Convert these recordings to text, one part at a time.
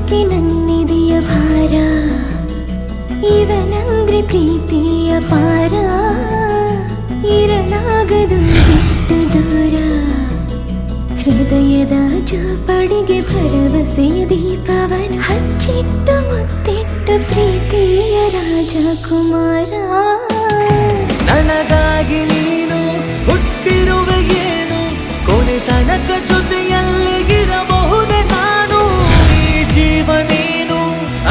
ಇಳಿಸೋಕೆ ನನ್ನಿದೆಯ ಭಾರ, ಇವನಂದ್ರೆ ಪ್ರೀತಿಯ ಪಾರ, ಇರಲಾಗದು ಬಿಟ್ಟು ದೂರ. ಹೃದಯದ ಜೋಪಡಿಗೆ ಭರವಸೆಯ ದೀಪವನು ಹಚ್ಚಿಟ್ಟು ಮುತ್ತಿಟ್ಟು ಪ್ರೀತಿಯ ರಾಜಕುಮಾರ. ನನಗಾಗಿ ನೀನು ಹುಟ್ಟಿರುವೆ ಏನು, ಕೊನೆ ತನಕ ಜೊತೆಯಲ್ಲಿಗಿರಬಹುದೇ ನಾನು. ಈ ಜೀವ ನೀನು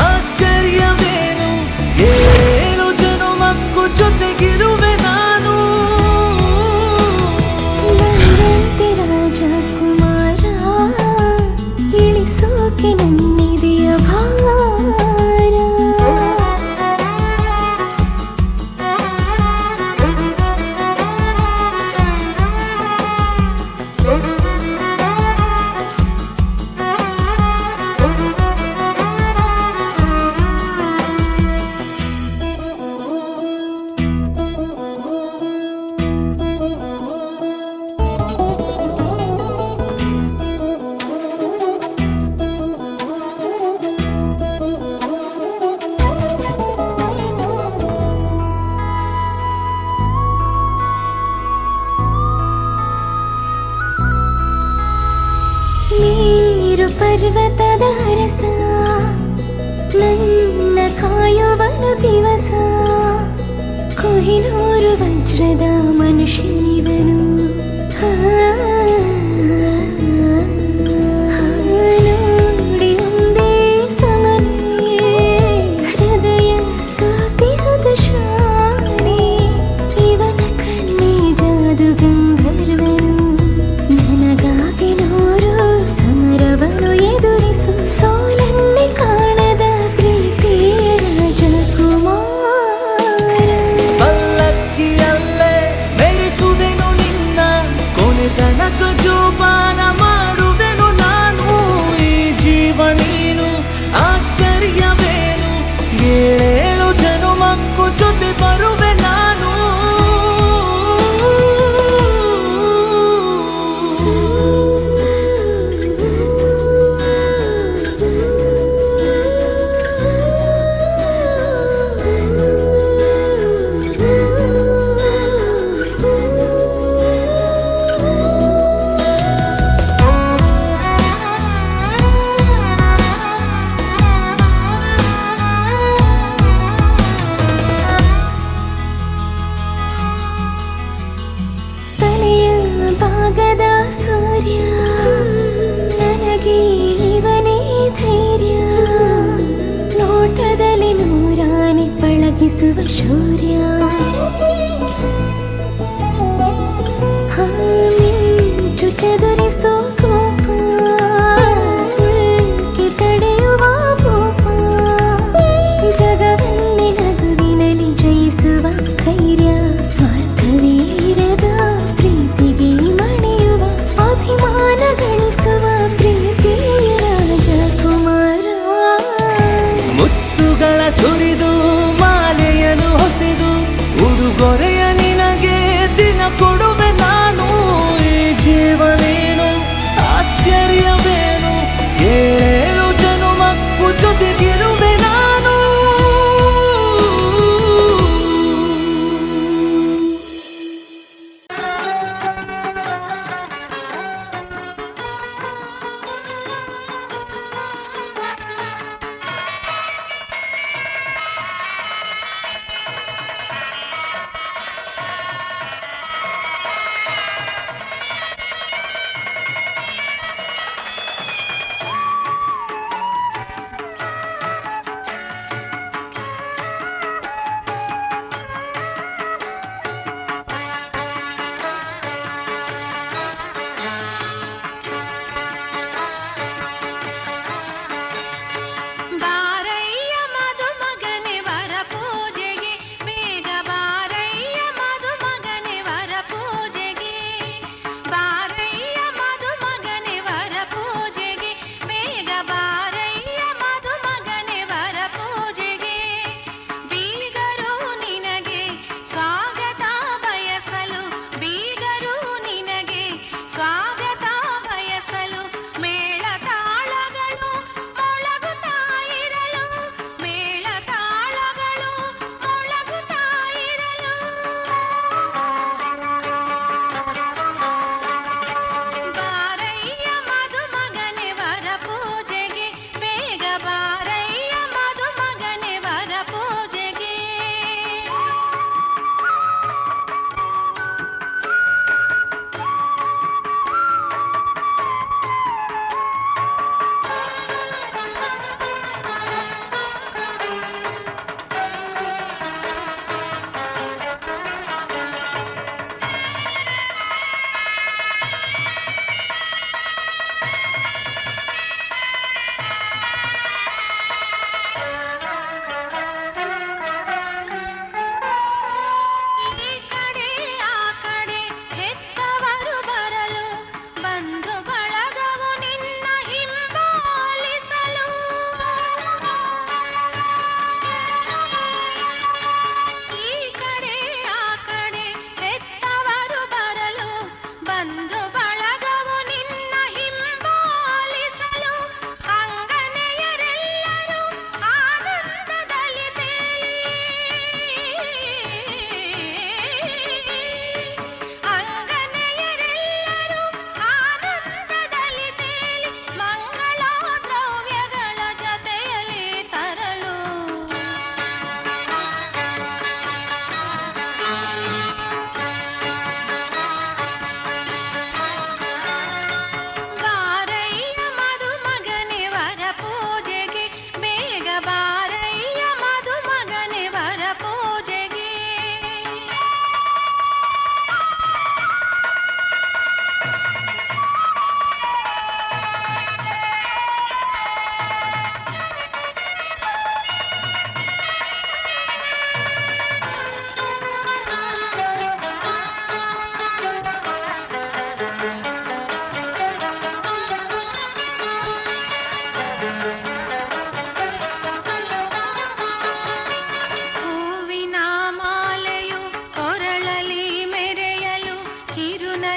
ಆಶ್ಚರ್ಯವೇನು, ಏಳು ಜನುಮಕ್ಕೂ ಜೊತೆಗಿರುವೆ ನಾನು. ಬಂದಂತೆ ರಾಜಕುಮಾರ, ಇಳಿಸೋಕೆ ನನ್ನಿದೆಯ ಭಾರ. ನೀರು ಪರ್ವತದ ರಸ, ನನ್ನ ಕಾಯುವನು ದಿವಸ. ಕೊಹಿನೂರು ವಜ್ರದ ಮನುಷ್ಯನಿವನು, ನೋಡಿ ಒಂದೇ ಸಮನೆ ಹೃದಯ ಸೋತಿಹದ ಶಾನೆ. ಇವನ ಕಣ್ಣೆ ಜಾದು ಗಂಧರ್ವನು, ನನಗಾಗಿ ನೂರು ಸಮರವನು ಎದುರಿಸು. ಸೋಲನ್ನೇ ಕಾಣದ ಪ್ರೀತಿಯ ರಾಜಕುಮಾರ. ಪಲ್ಲಕ್ಕಿಯಲ್ಲೇ ಮೆರೆಸುವೆನು ನಿನ್ನ, ಕೊನೆ ತನಕ ಜೋಪಾನ ಮಾಡುವೆನು ನಾನು. ಈ ಜೀವ ನೀನು ಆಶ್ಚರ್ಯವೇನು, ಏಳೇಳು ಜನುಮಕ್ಕೂ ಜೊತೆ ಬರುವೆ ನಾನು. ಭಾಗದ ಸೂರ್ಯ, ನನಗೆ ಇವನೇ ಧೈರ್ಯ. ನೋಟದಲ್ಲಿ ನೂರಾನೆ ಪಳಗಿಸುವ ಶೌರ್ಯ. ಮಿಂಚು ಚದುರಿಸೋ ಕೋಪ, ಉಲ್ಕೆ ತಡೆಯುವ ಭೂಪ. ಜಗವನ್ನೇ ನಗುವಿನಲ್ಲಿ ಜಯಿಸುವ ಸ್ಥೈರ್ಯ. ಸ್ವಾರ್ಥವೀರದ ಪ್ರೀತಿಗೆ ಮಣಿಯುವ, ಅಭಿಮಾನ ಗಳಿಸುವ ಪ್ರೀತಿಯ ರಾಜಕುಮಾರ. ಮುತ್ತುಗಳ ಸುರಿದು ಮಾಲೆಯನ್ನು ಹೊಸೆದು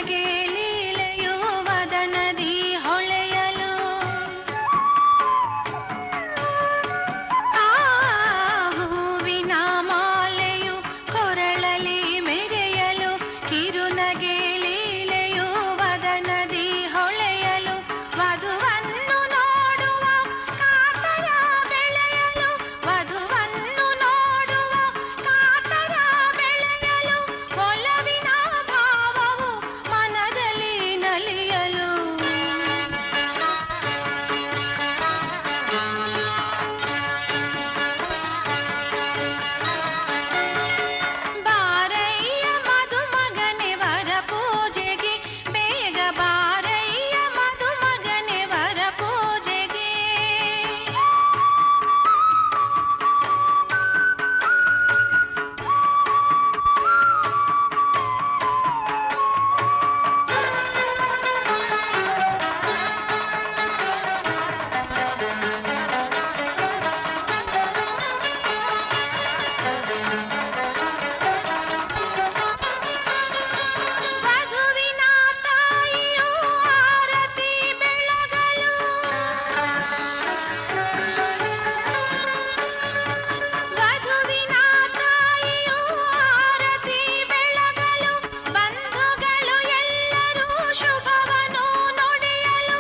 ಕಿರುನಗೆ ಲೀಲೆಯು ವದನದಿ ಹೊಳೆಯಲು ಆ ಹೂವಿನ ಮಾಲೆಯು ಕೊರಳಲಿ ಮೆರೆಯಲು ಕಿರುನಗೆ ಲೀಲೆಯು ವದನದಿ ಹೊಳೆಯಲು ವಧುವನ್ನು ನೋಡುವ ಕಾತರ ಬೆಳೆಯಲು ವಧುವನ್ನು ನೋಡುವ ಕಾತರ ಬೆಳೆಯಲು ಒಲವಿನ ಭಾವವು ಮನದಲ್ಲಿ ನಲಿಯಲು ಬಾರಯ್ಯ ಮಧುಮಗನೆ ವರ ಪೂಜೆಗೆ ಬೇಗ ಬಾರಯ್ಯ ಮಧುಮಗನೆ ವರ ಪೂಜೆಗೆ ವಧುವಿನ ತಾಯಿಯು ಆರತಿ ಬೆಳಗಲು ವಧುವಿನ ತಾಯಿಯು ಆರತಿ ಬೆಳಗಲು ಬಂಧುಗಳು ಎಲ್ಲರೂ ಶುಭವನ್ನು ನುಡಿಯಲು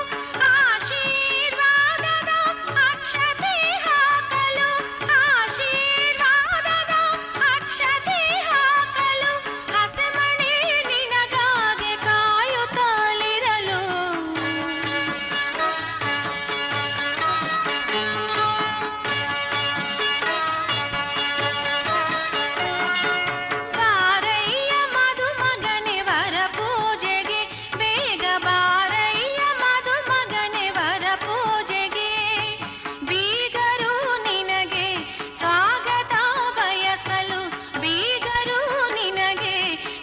ಆಶೀರ್ವಾದದ ಅಕ್ಷತೆ ಹಾಕಲು ಆಶೀರ್ವಾದದ ಅಕ್ಷತೆ ಹಾಕಲು ಹಸೆಮಣೆ ನಿನಗಾಗಿ ಕಾಯುತ್ತಲಿರಲು ಬಾರಯ್ಯ ಮಧುಮಗನೆ ವರ ಪೂಜೆಗೆ ಬೇಗ ಬಾರಯ್ಯ ಮಧುಮಗನೆ ವರ ಪೂಜೆಗೆ ಬೀಗರು ನಿನಗೆ ಸ್ವಾಗತ ಬಯಸಲು ಬೀಗರು ನಿನಗೆ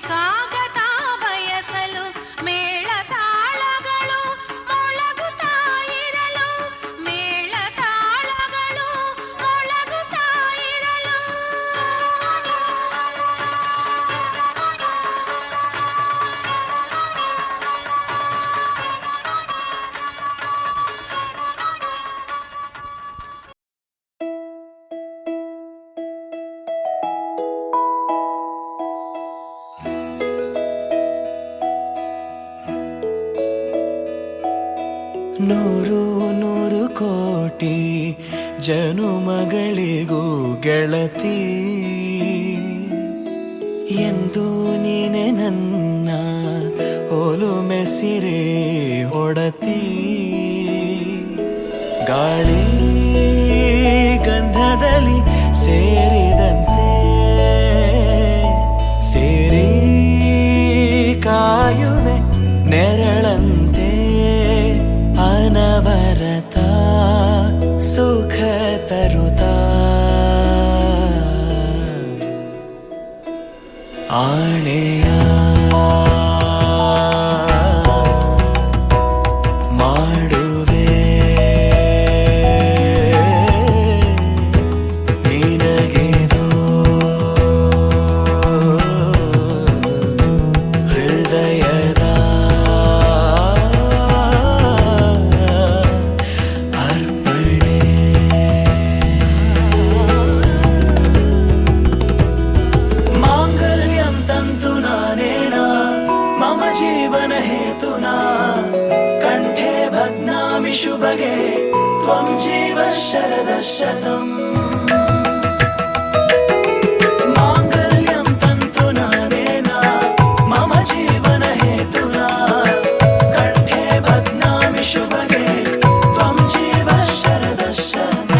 ಸ್ವಾಗತ ಬಯಸಲು ಮೇಳ ತಾಳಗಳು ಮೊಳಗುತ್ತಾ ಇರಲು ಮೇಳ ತಾಳಗಳು ಮೊಳಗುತ್ತಾ ಇರಲು ನೂರು ನೂರು ಕೋಟಿ ಜನುಮಗಳಿಗೂ ಗೆಳತಿ ಎಂದು ನೀನೆ ನನ್ನ ಒಲುಮೆ ಸಿರೆ ಒಡತಿ ಗಾಳಿ ಗಂಧದಲ್ಲಿ ಸೇರಿದಂತೆ ಸೇರಿ ಕಾಯುವೆ ನೆರಳಂತೆ ಅನವರತ ಸುಖ ತರುತ್ತಾ ಆಣೆಯ ಮಾಡುವೆ ನಿನಗೆದೋ ಹೃದಯದ ಅರ್ಪಣೆ ಮಾಂಗಲ್ಯಂ ತಂತು ನಾನೇನ ಮಮ ಜೀವನ ಹೇತುನಾ ಕಂಠೆ ಭಗ್ನಾಮಿ ಶುಭಗೆ ತ್ವಂ ಜೀವ ಶರದ ಶತಂ ಮಾಂಗಲ್ಯಂ ತಂತು ನಾನೇನ ಮಮ ಜೀವನ ಹೇತುನಾ ಕಂಠೆ ಭಗ್ನಾಮಿ ಶುಭಗೆ ತ್ವಂ ಜೀವ ಶರದ ಶತಂ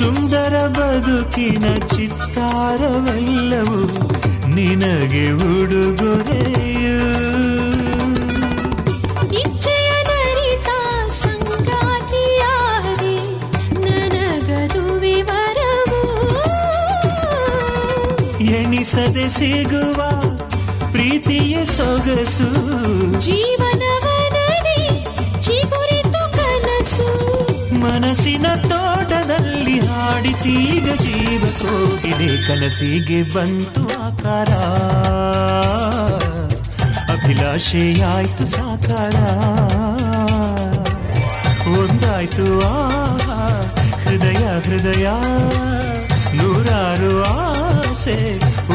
ಸುಂದರ ಬದುಕಿನ ಚಿತ್ತಾರವೆಲ್ಲವೂ ನಿನಗೆ ಉಡುಗೊರೆಯು. ಇಚ್ಛೆಯ ನರಿತ ಸಂಗಾತಿಯಾದೆ ನನಗದು ವಿವರವು. ಎಣಿಸದೆ ಸಿಗುವ ಪ್ರೀತಿಯ ಸೊಗಸು ಜೀವನವನದಿ ಚಿಗುರಿತು ಕನಸು. ಮನಸ್ಸಿನ ತೋಟದಲ್ಲಿ ಹಾಡಿತೀಗ ಜೀವ ಕೋಗಿದೆ. ಕನಸಿಗೆ ಬಂತು ಆಕಾರ, ಅಭಿಲಾಷೆಯಾಯ್ತು ಸಾಕಾರ. ಒಂದಾಯ್ತು ಹೃದಯ ಹೃದಯ, ನೂರಾರು ಆಸೆ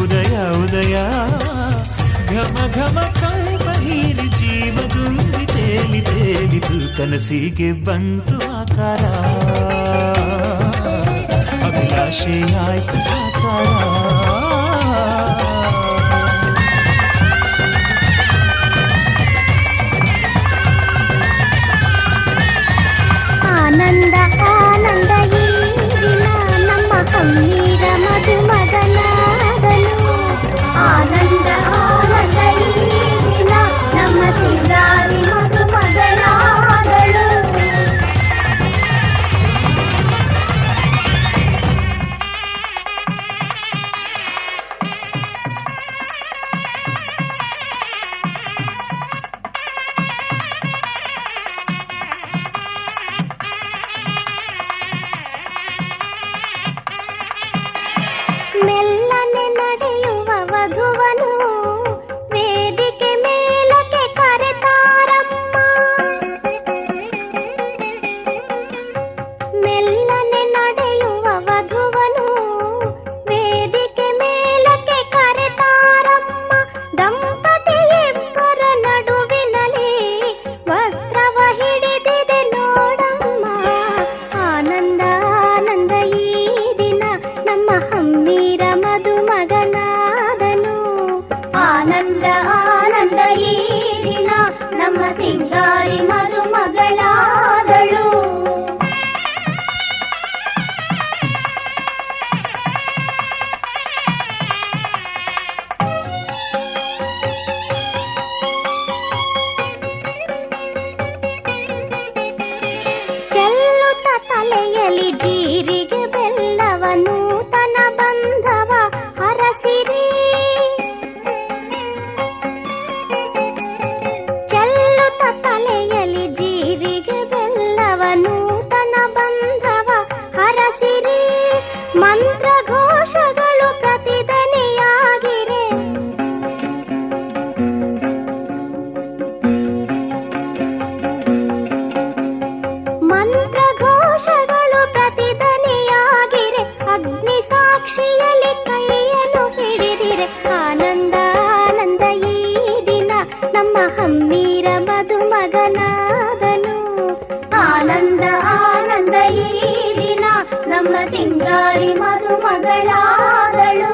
ಉದಯ ಉದಯ. ಘಮ ಘಮ ಕಂಪ ಹೀರಿ ಜೀವ ತುಂಬಿ ತೇಲಿ ತೇಲಿತು. ಕನಸಿಗೆ ಬಂತು ಆಕಾರ, ಅಭಿಲಾಷೆಯಾಯ್ತು ಸಾಕಾರ. ಆನಂದ ಆನಂದ ಈ ದಿನ ನಮ್ಮ ಹಮ್ಮೀರ ಮಧುಮಗನಾದನು. ಆನಂದ ಆನಂದ ಈ ದಿನ ನಮ್ಮ ಸಿಂಗಾರಿ ಮಧುಮಗನಾದಳು. ಮೆಲ್ಲನೆ ನಡೆಯುವ ವಧುವನು ವೇದಿಕೆ ಮೇಲಕ್ಕೆ ಕರೆತಾರಮ್ಮ. ಮೆಲ್ಲನೆ ನಡೆಯುವ ವಧುವನು ವೇದಿಕೆ ಮೇಲಕ್ಕೆ ಕರೆತಾರಮ್ಮ. ದಂಪತಿಯಿಬ್ಬರ ನಡುವಿನಲ್ಲಿ ವಸ್ತ್ರವ ಹಿಡಿದಿದೆ ನೋಡಮ್ಮ. ಆನಂದ ಆನಂದ ಈ ದಿನ ನಮ್ಮ ಹಮ್ಮೀರ ಮಧುಮಗನಾದನು. ಆನಂದ ಆನಂದ ಈ ದಿನ ನಮ್ಮ ಸಿಂಗಾರಿ ಮಧುಮಗಳಾದಳು. ಚೆಲ್ಲುತ್ತ ತಲೆಯಲ್ಲಿ ಜೀರಿಗೆ ಬೆಲ್ಲವನು ತನ ಬಂಧವ ಹರಸಿರಿ. ಚೆಲ್ಲುತ್ತ ತಲೆಯಲ್ಲಿ ಜೀರಿಗೆ ಬೆಲ್ಲವನು ತನ ಬಂಧವ ಹರಸಿರಿ. ಮಂತ್ರಘೋಷಗಳು ಪ್ರತಿಧ್ವನಿಯಾಗಿರೆ. ಮಂತ್ರಘೋಷಗಳು ಪ್ರತಿಧ್ವನಿಯಾಗಿರೆ. ಅಗ್ನಿ ಸಾಕ್ಷಿಯಲ್ಲಿ ಕೈಯನ್ನು ಹಿಡಿದಿರೆ. ಆನಂದ ಆನಂದ ಈ ದಿನ ನಮ್ಮ ಹಮ್ಮೀರ ಮಧುಮಗನಾದನು. ಆನಂದ ಆನಂದ ಈ ದಿನ ನಮ್ಮ ಸಿಂಗಾರಿ ಮಧುಮಗಳಾದಳು.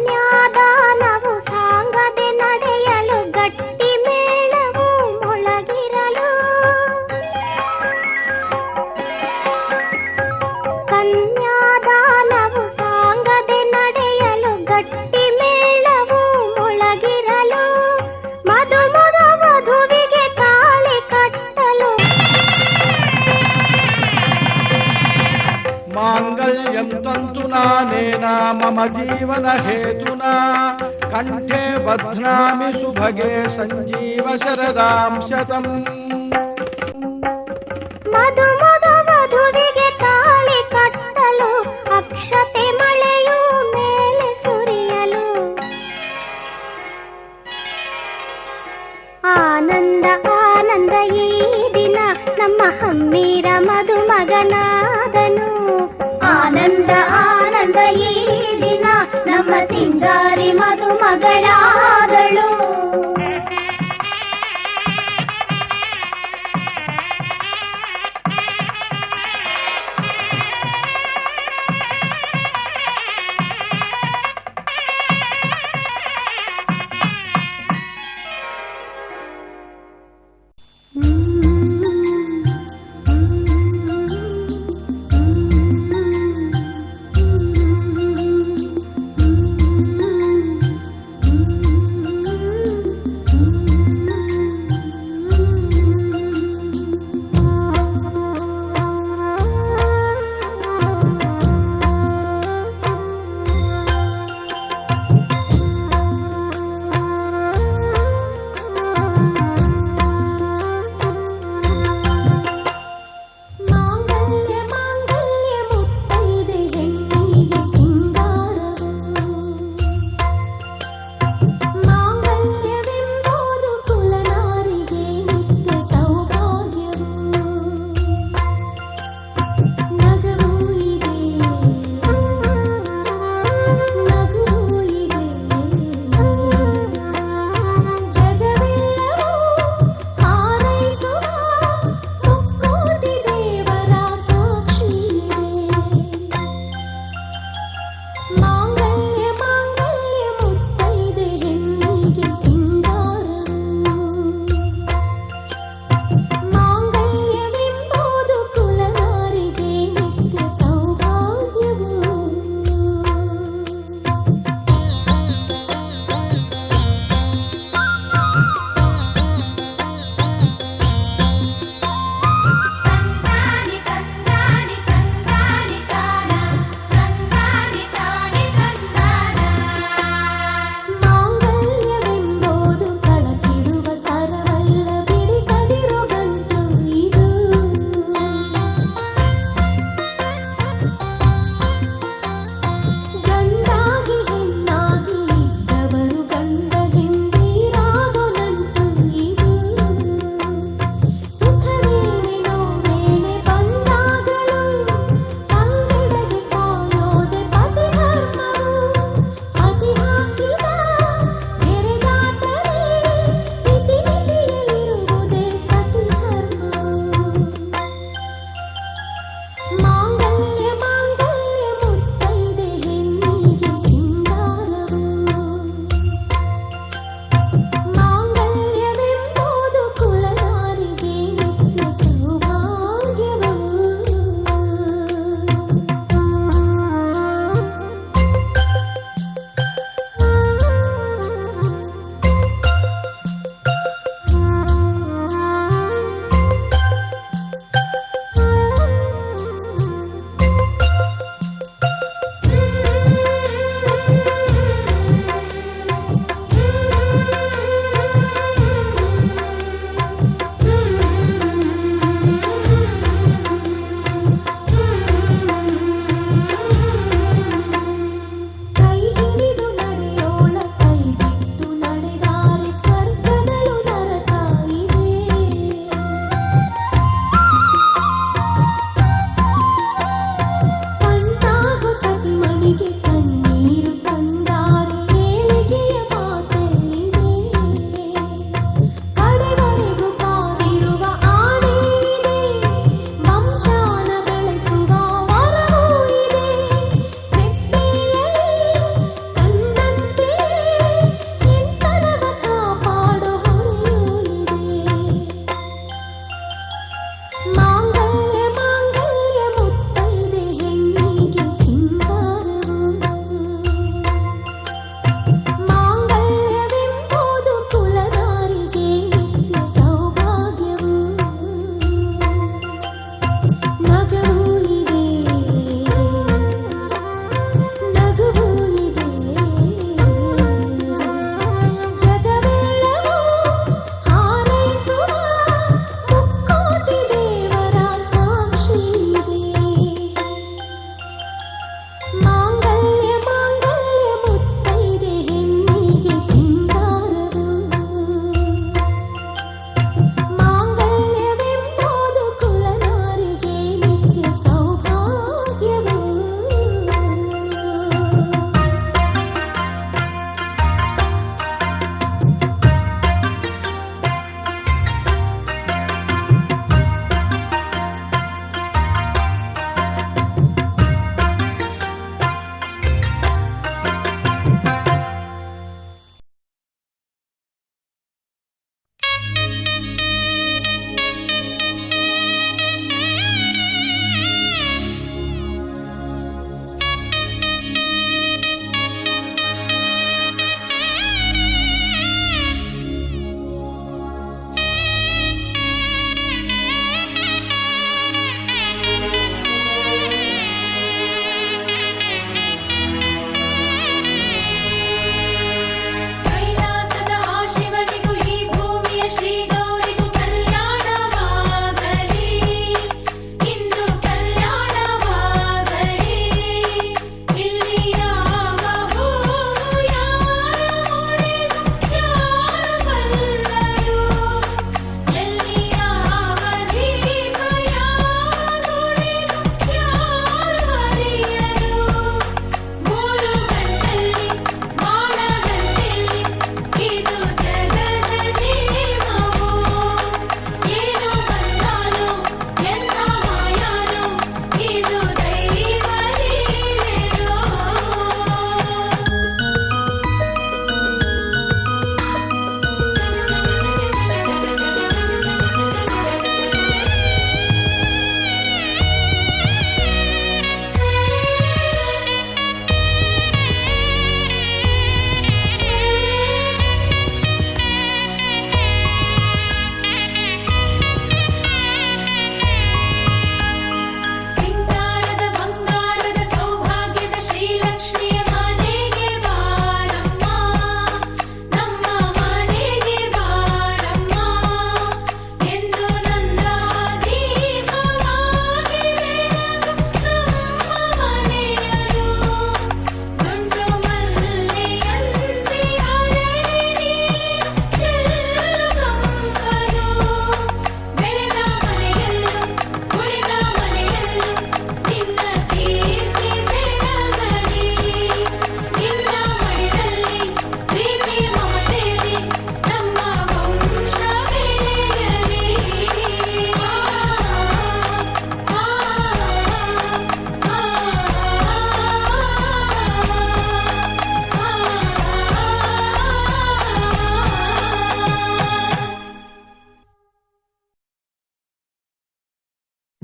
ಕನ್ಯಾದಾನವು ಸಾಂಗದೆ ನಡೆಯಲು ಗಟ್ಟಿ ಮೇಳವು ಮೊಳಗಿರಲು. ಕನ್ಯಾದಾನವು ಸಾಂಗದೆ ನಡೆಯಲು ಗಟ್ಟಿ ಮೇಳವು ಮೊಳಗಿರಲು. ಮಧುಮಗ ವಧುವಿಗೆ ತಾಳಿ ಕಟ್ಟಲು. ಮಾಂಗಲ್ಯಂ ತಂತುನಾನೇನ ಮಮ ಜೀವನ ಹೇತುನಾ ಕಂಠೆ ಬಧ್ನಾಮಿ ಸುಭಗೆ ಸಂಜೀವ ಶರದಾಂ ಶತಂ. ಮಧುಮಗ ವಧುವಿಗೆ ತಾಳಿ ಕಟ್ಟಲು. ಅಕ್ಷತೆ ಮಳೆಯು ಮೇಲೆ ಸುರಿಯಲು. ಆನಂದ ಆನಂದ ಈ ದಿನ ನಮ್ಮ ಹಮ್ಮೀರ ಮಧುಮಗನಾದನು. ಆನಂದ ಆನಂದ ಈ ದಿನ ನಮ್ಮ ಸಿಂಗಾರಿ ಮಧುಮಗಳಾದಳು.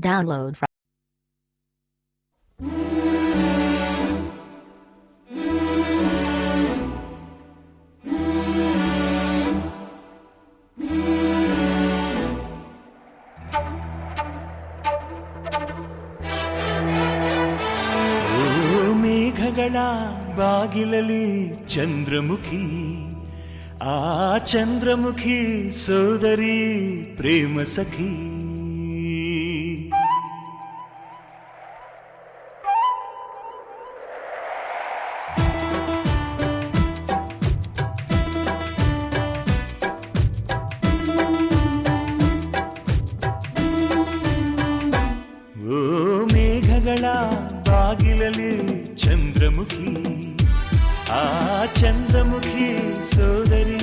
Download from ಓ ಮೇಘಗಳ ಬಾಗಿಲಲ್ಲಿ ಚಂದ್ರಮುಖಿ, ಆ ಚಂದ್ರಮುಖಿ ಸೋದರಿ ಪ್ರೇಮ ಸಖಿ. ಓ ಮೇಘಗಳ ಬಾಗಿಲಲ್ಲಿ ಚಂದ್ರಮುಖಿ, ಆ ಚಂದ್ರಮುಖಿ ಸೋದರಿ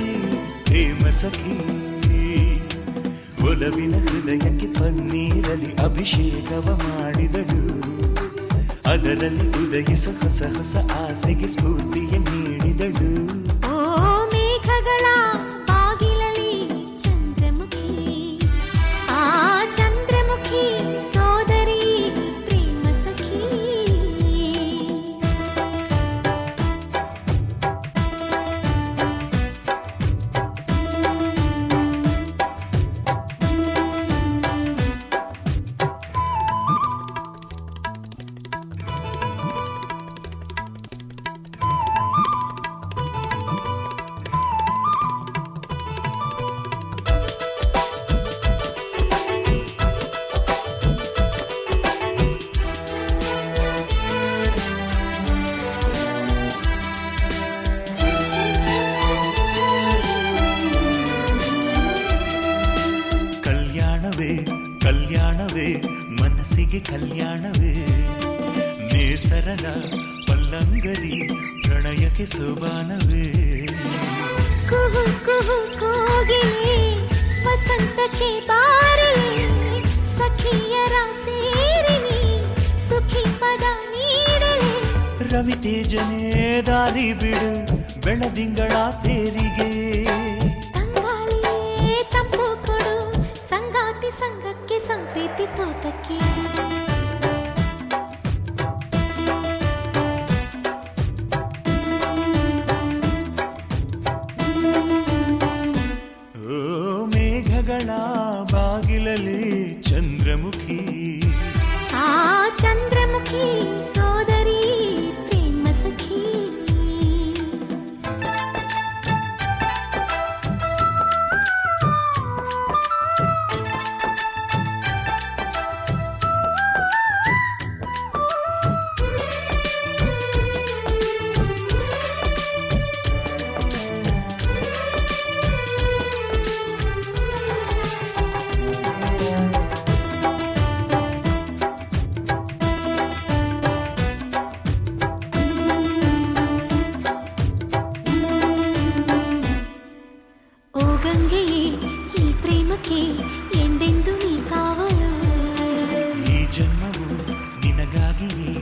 ಪ್ರೇಮ ಸಖಿ. ಒಲವಿನ ಹೃದಯಕ್ಕೆ ಪನ್ನೀರಲಿ ಅಭಿಷೇಕವ ಮಾಡಿದಳು, ಅದರಲ್ಲಿ ಉದಯಿಸ ಹೊಸ ಹೊಸ ಆಸೆಗೆ ಸ್ಫೂರ್ತಿಯ ನೀಡಿದಳು. ಓ ಮೇಘಗಳ ಬಾಗಿಲಲ್ಲಿ ಚಂದ್ರಮುಖಿ, ಆ ಚಂದ್ರಮುಖಿ ಸೋದರಿ ಪ್ರೇಮ ಸಖಿ. ಕಲ್ಯಾಣವೇ ಕಲ್ಯಾಣವೇ ಮನಸ್ಸಿಗೆ ಕಲ್ಯಾಣವೇ, ನೇಸರದ ಪಲ್ಲಂಗರಿ ಪ್ರಣಯಕ್ಕೆ ಸೋಬಾನವೇ. ಕುಹು ಕುಹು ಕೋಗಿಲೆ ವಸಂತಕ್ಕೆ ಬಾರಲಿ, ಸಖಿಯರ ಸೇರಿನಿ ಸುಖಿ ಪದ ನೀಡಲಿ. ರವಿ ತೇಜನೇ ದಾರಿ ಬಿಡು ಬೆಳದಿಂಗಳ ತೇರಿಗೆ, ತಂಗಾಳಿಯೇ ತಂಪು ಕೊಡು ಸಂಗಾತಿ ಸಂಗಕ್ಕೆ ಸಂಪ್ರೀತಿ ತೋಟಕ್ಕೆ. ಓ ಮೇಘಗಳ ಬಾಗಿಲಲ್ಲಿ ಚಂದ್ರಮುಖಿ, ಆ ಚಂದ್ರಮುಖಿ ಸೋದರಿ ಪ್ರೇಮ ಸಖಿ. ಓ ಗಂಗೆಯೇ ಈ ಪ್ರೇಮಕ್ಕೆ ಎಂದೆಂದು ನೀ ಕಾವಲು. ಈ ಜನ್ಮವು ನಿನಗಾಗಿಯೇ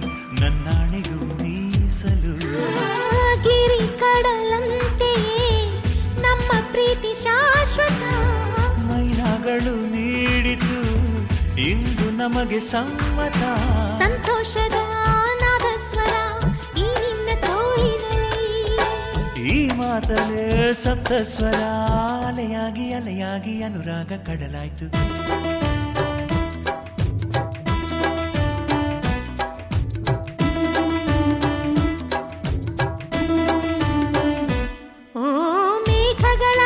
ನನ್ನಾಣೆಗೂ ಮೀಸಲು. ಗಿರಿ ಕಡಲಂತೆಯೇ ನಮ್ಮ ಪ್ರೀತಿ ಶಾಶ್ವತ. ಮೈನಾಗಳು ನೀಡಿತು ಇಂದು ನಮಗೆ ಸಮ್ಮತ. ಸಂತೋಷದ ನಾದ ಸ್ವರ ಈ ನಿನ್ನ ತೋಳಿನಲ್ಲಿ. ಈ ಮಾತಲೇ ಸಪ್ತಸ್ವರ ಅಲೆಯಾಗಿ ಅಲೆಯಾಗಿ ಅನುರಾಗ ಕಡಲಾಯ್ತು. ಓ ಮೇಘಗಳ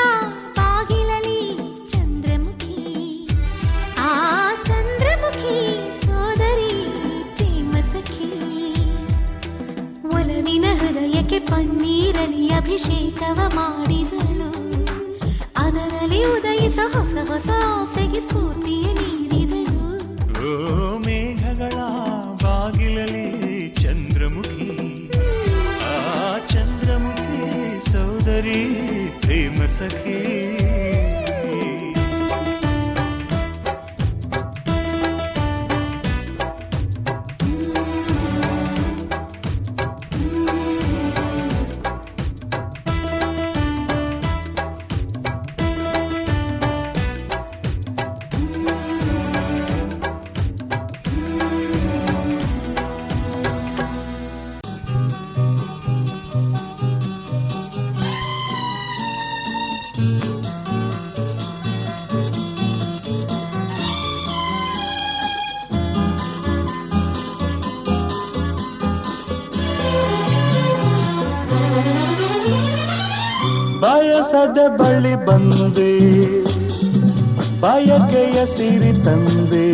ಬಾಗಿಲಲ್ಲಿ ಚಂದ್ರಮುಖಿ, ಆ ಚಂದ್ರಮುಖಿ ಸೋದರಿ ಪ್ರೇಮ ಸಖಿ. ಒಲವಿನ ಹೃದಯಕ್ಕೆ ಪನ್ನೀರಲಿ ಅಭಿಷೇಕವ ಮಾಡಿದಳು, ಅದರಲ್ಲಿ ಉದಯಿಸ ಹೊಸ ಹೊಸ ಆಸೆಗೆ ಸ್ಫೂರ್ತಿಯ ನೀಡಿದಳು. ಓ ಮೇಘಗಳ ಬಾಗಿಲಲ್ಲಿ ಚಂದ್ರಮುಖಿ, ಆ ಚಂದ್ರಮುಖಿ ಸೋದರಿ ಪ್ರೇಮ ಸಖಿ. ಬಯಸದೆ ಬಳಿ ಬಂದೆ ಬಯಕೆಯ ಸಿರಿ ತಂದೆ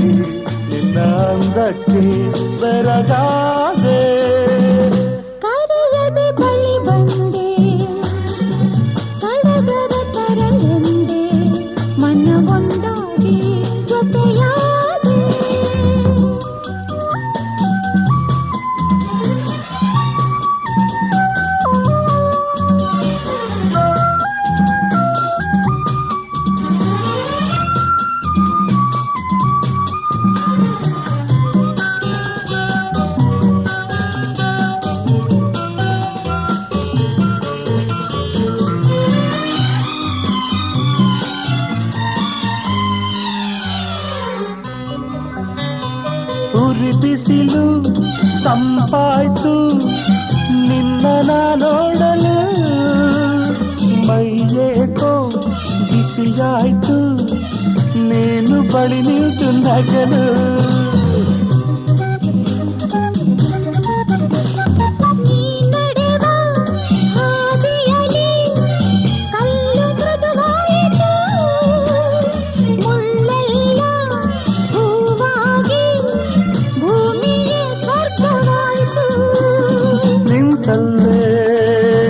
ನಿನ್ನ ಅಂದಕ್ಕೆ ಬೆರಗಾದೆ ಕರೆಯದೆ ಬಳಿ ಬಂದೆ ಸಡಗರ ತರಲೆಂದೆ ಮನವೊಂದಾಗಿ ಜೊತೆಯಾದೆ ಉರಿ ಬಿಸಿಲು ತಂಪಾಯ್ತು ನಿನ್ನ ನೋಡಲು ಮೈಯೇಕೋ ಬಿಸಿಯಾಯ್ತು ನೀನು ಬಳಿ ನಿಂತು ನಗಲು ನೀ ನಡೆವ ಹಾದಿಯಲ್ಲಿ ಕಲ್ಲು ಮೃದುವಾಯಿತು ಮುಳ್ಳೆಲ್ಲ ಹೂವಾಗಿ ಭೂಮಿಯೇ ಸ್ವರ್ಗವಾಯಿತು ನಿಂತಲ್ಲೇ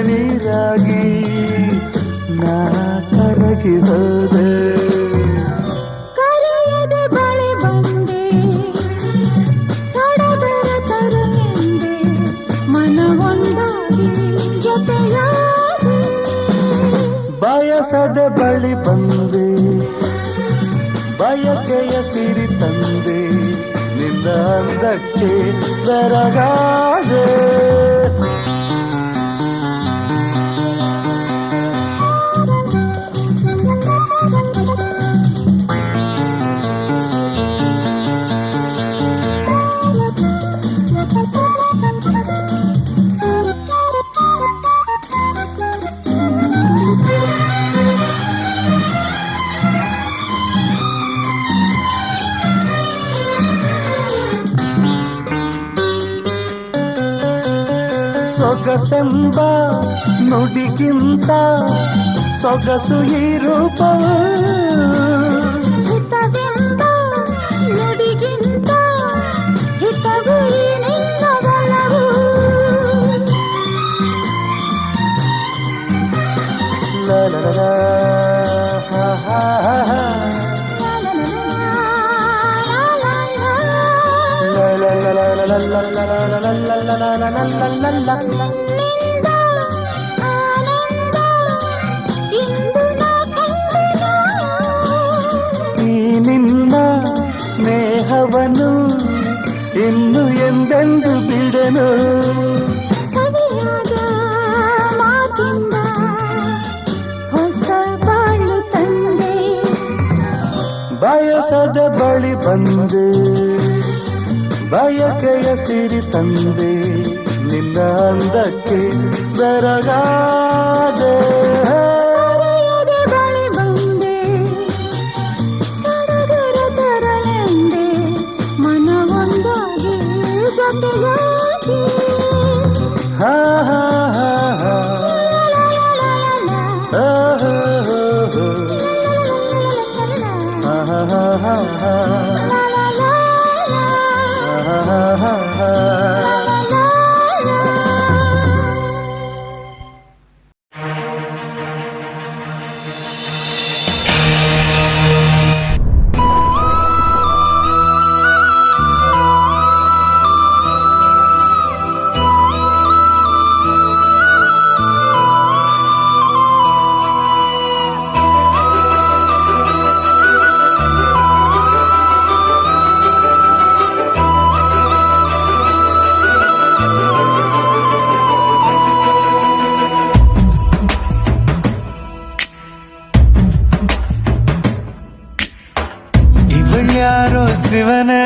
ನೀರಾಗಿ ನಾ ಕರಗಿ ಹೋದೆ ಕರೆಯದೆ ಬಳಿ ಬಂದೆ ಸಡಗರ ತರಲೆಂದೆ ಮನವೊಂದಾಗಿ ಜೊತೆಯಾದೆ ಬಯಸದೆ ಬಳಿ ಬಂದೆ ಬಯಕೆಯ ಸಿರಿ ತಂದೆ ನಿನ್ನ ಅಂದಕ್ಕೆ ಬೆರಗಾದೆ ಸೊಗಸೆಂಬ ನುಡಿಗಿಂತ ಸೊಗಸು ಈ ರೂಪವು ಹಿತವೆಂಬ ನುಡಿಗಿಂತ ಹಿತವು ಈ ನಿನ್ನ ಬಲವು ಲಲಲಲ, ಹಾ, ಹಾ, ಹಾ, ಹಾ. ನಿಂದ ಆನಂದ ಇಂದು ನಾ ಕಂಡೆನು ಈ ನಿನ್ನ ಸ್ನೇಹವನ್ನು ಇನ್ನು ಎಂದೆಂದು ಬಿಡೆನು ಸವಿಯಾದ ಮಾತಿಂದ ಹೊಸ ಬಾಳು ತಂದೆ ಬಯಸದ ಬಳಿ ಬಂದೆ ಬಯಕೆಯ ಸಿರಿ ತಂದೆ ನಿನ್ನ ಅಂದಕ್ಕೆ ಬೆರಗಾದೆ ಕರೆಯದೆ ಬಳಿ ಬಂದೆ ಸಡಗರ ತರಲೆಂದೆ ಮನವೊಂದಾಗಿ ಜೊತೆಯಾಗಿ ಹಾ ಹಾ ಹಾ ಹಾ ಹಾ ಹಾ ಹಾ ಹಾ ಹಾ ಯಾರೋ ಶಿವನೇ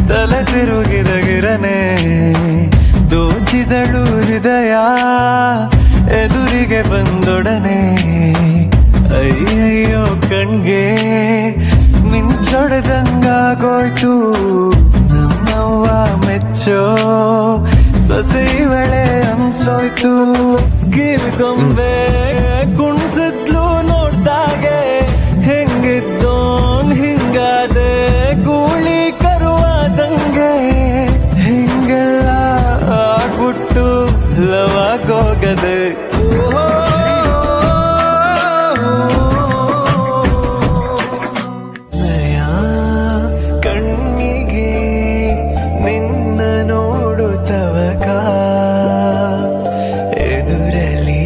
ತಲೆ ತಿರುಗಿದ ಗಿರನೆ ದೋಚಿದಳು ಹೃದಯ ಎದುರಿಗೆ ಬಂದೊಡನೆ ಅಯ್ಯಯ್ಯೋ ಕಣ್ಗೆ ಮಿಂಚೊಡೆದಂಗಾಗೋಯ್ತು ನಮ್ಮವ್ವ ಮೆಚ್ಚೋ ಸೊಸೆ ಇವಳೆ ಅನ್ಸೋಯ್ತು ಗಿಲ್ಗೊಂಬೆ ಕುಣ್ಸಿದ್ಲು ನೋಡ್ದಾಗೆ ಹೆಂಗಿದ್ದೋನ್ ಹಿಂಗಾದೆ ಗೂಳಿ ಕರುವಾದಂಗೆ ಹಿಂಗೆಲ್ಲ ಆಗ್ಬಿಟ್ಟು ಲವಾಗೋಗದೆ ಕಣ್ಣಿಗೆ ನಿನ್ನ ನೋಡುತ್ತವಕ ಎದುರಲಿ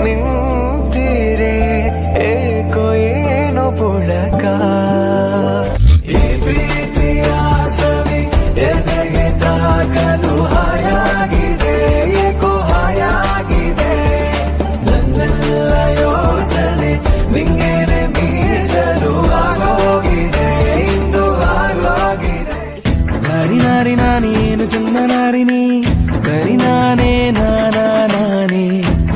ನಿಂತಿರೆ ಏಕೋ ಏನೋ ಪುಳಕ ಈ ಪ್ರೀತಿಯ ಸವಿ ಎದೆಗೆ ತಾಕಲು ಹಾಯಾಗಿದೆ ಏಕೋ ಹಾಯಾಗಿದೆ ನನ್ನೆಲ್ಲ ಯೋಚನೆ ನಿಂಗೇನೆ ಮೀಸಲು ಆಗೋಗಿದೆ ಇಂದು ಆಗೋಗಿದೆ ನಾರಿ ನಾರಿ ನಾನೇನು ಚಂದ ನಾರಿನಿ ಕರಿ ನಾನೇ ನಾನೇ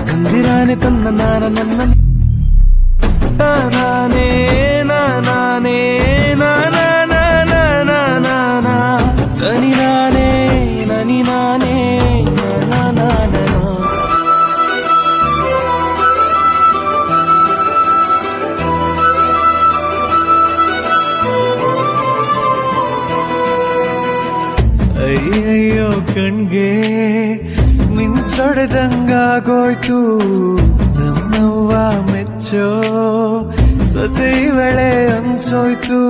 ತಂದಿರಾನೆ ತನ್ನ ನನ್ನ ನಾನೇ ನಾನೇ ನಾನಾ ತನಿ ನಾನೇ ನನಿ ನಾನೇ ನಾನಾ ಅಯ್ಯಯ್ಯೋ ಕಣ್ಗೆ ಮಿಂಚೊಡೆದಂಗಾಗೋಯ್ತು ನಮ್ಮವ್ವ ಮೆಚ್ಚೋ ಸೊಸೆ ಇವಳೆ ಅನ್ಸೋಯ್ತು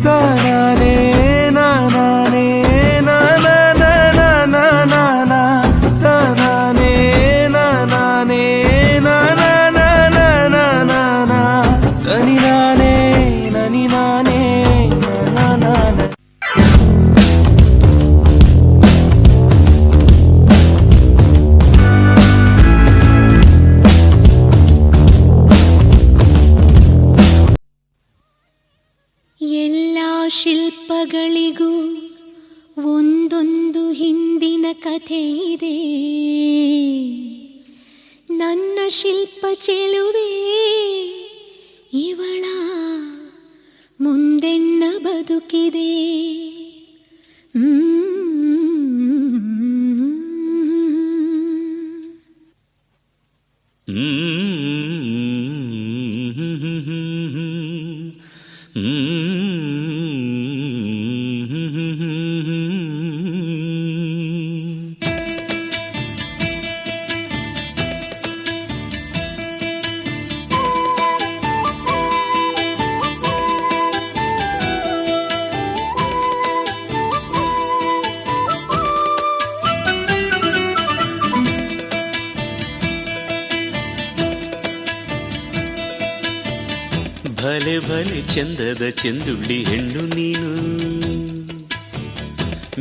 ತಾನೇ ನಾನೇ ತನಿ ನಾನೇ ನನಿ ನಾನೇ ನಾನ ಎಲ್ಲ ಶಿಲ್ಪಗಳಿಗೂ ಒಂದೊಂದು ಹಿಂದಿನ ಕಥೆ ಇದೆ. ನನ್ನ ಶಿಲ್ಪ ಚೆಲುವೆ ಇವಳ ಮುಂದೆನ್ನ ಬದುಕಿದೆ. ಭಲೆ ಭಲೆ ಚಂದದ ಚೆಂದುಳ್ಳಿ ಹೆಣ್ಣು ನೀನು,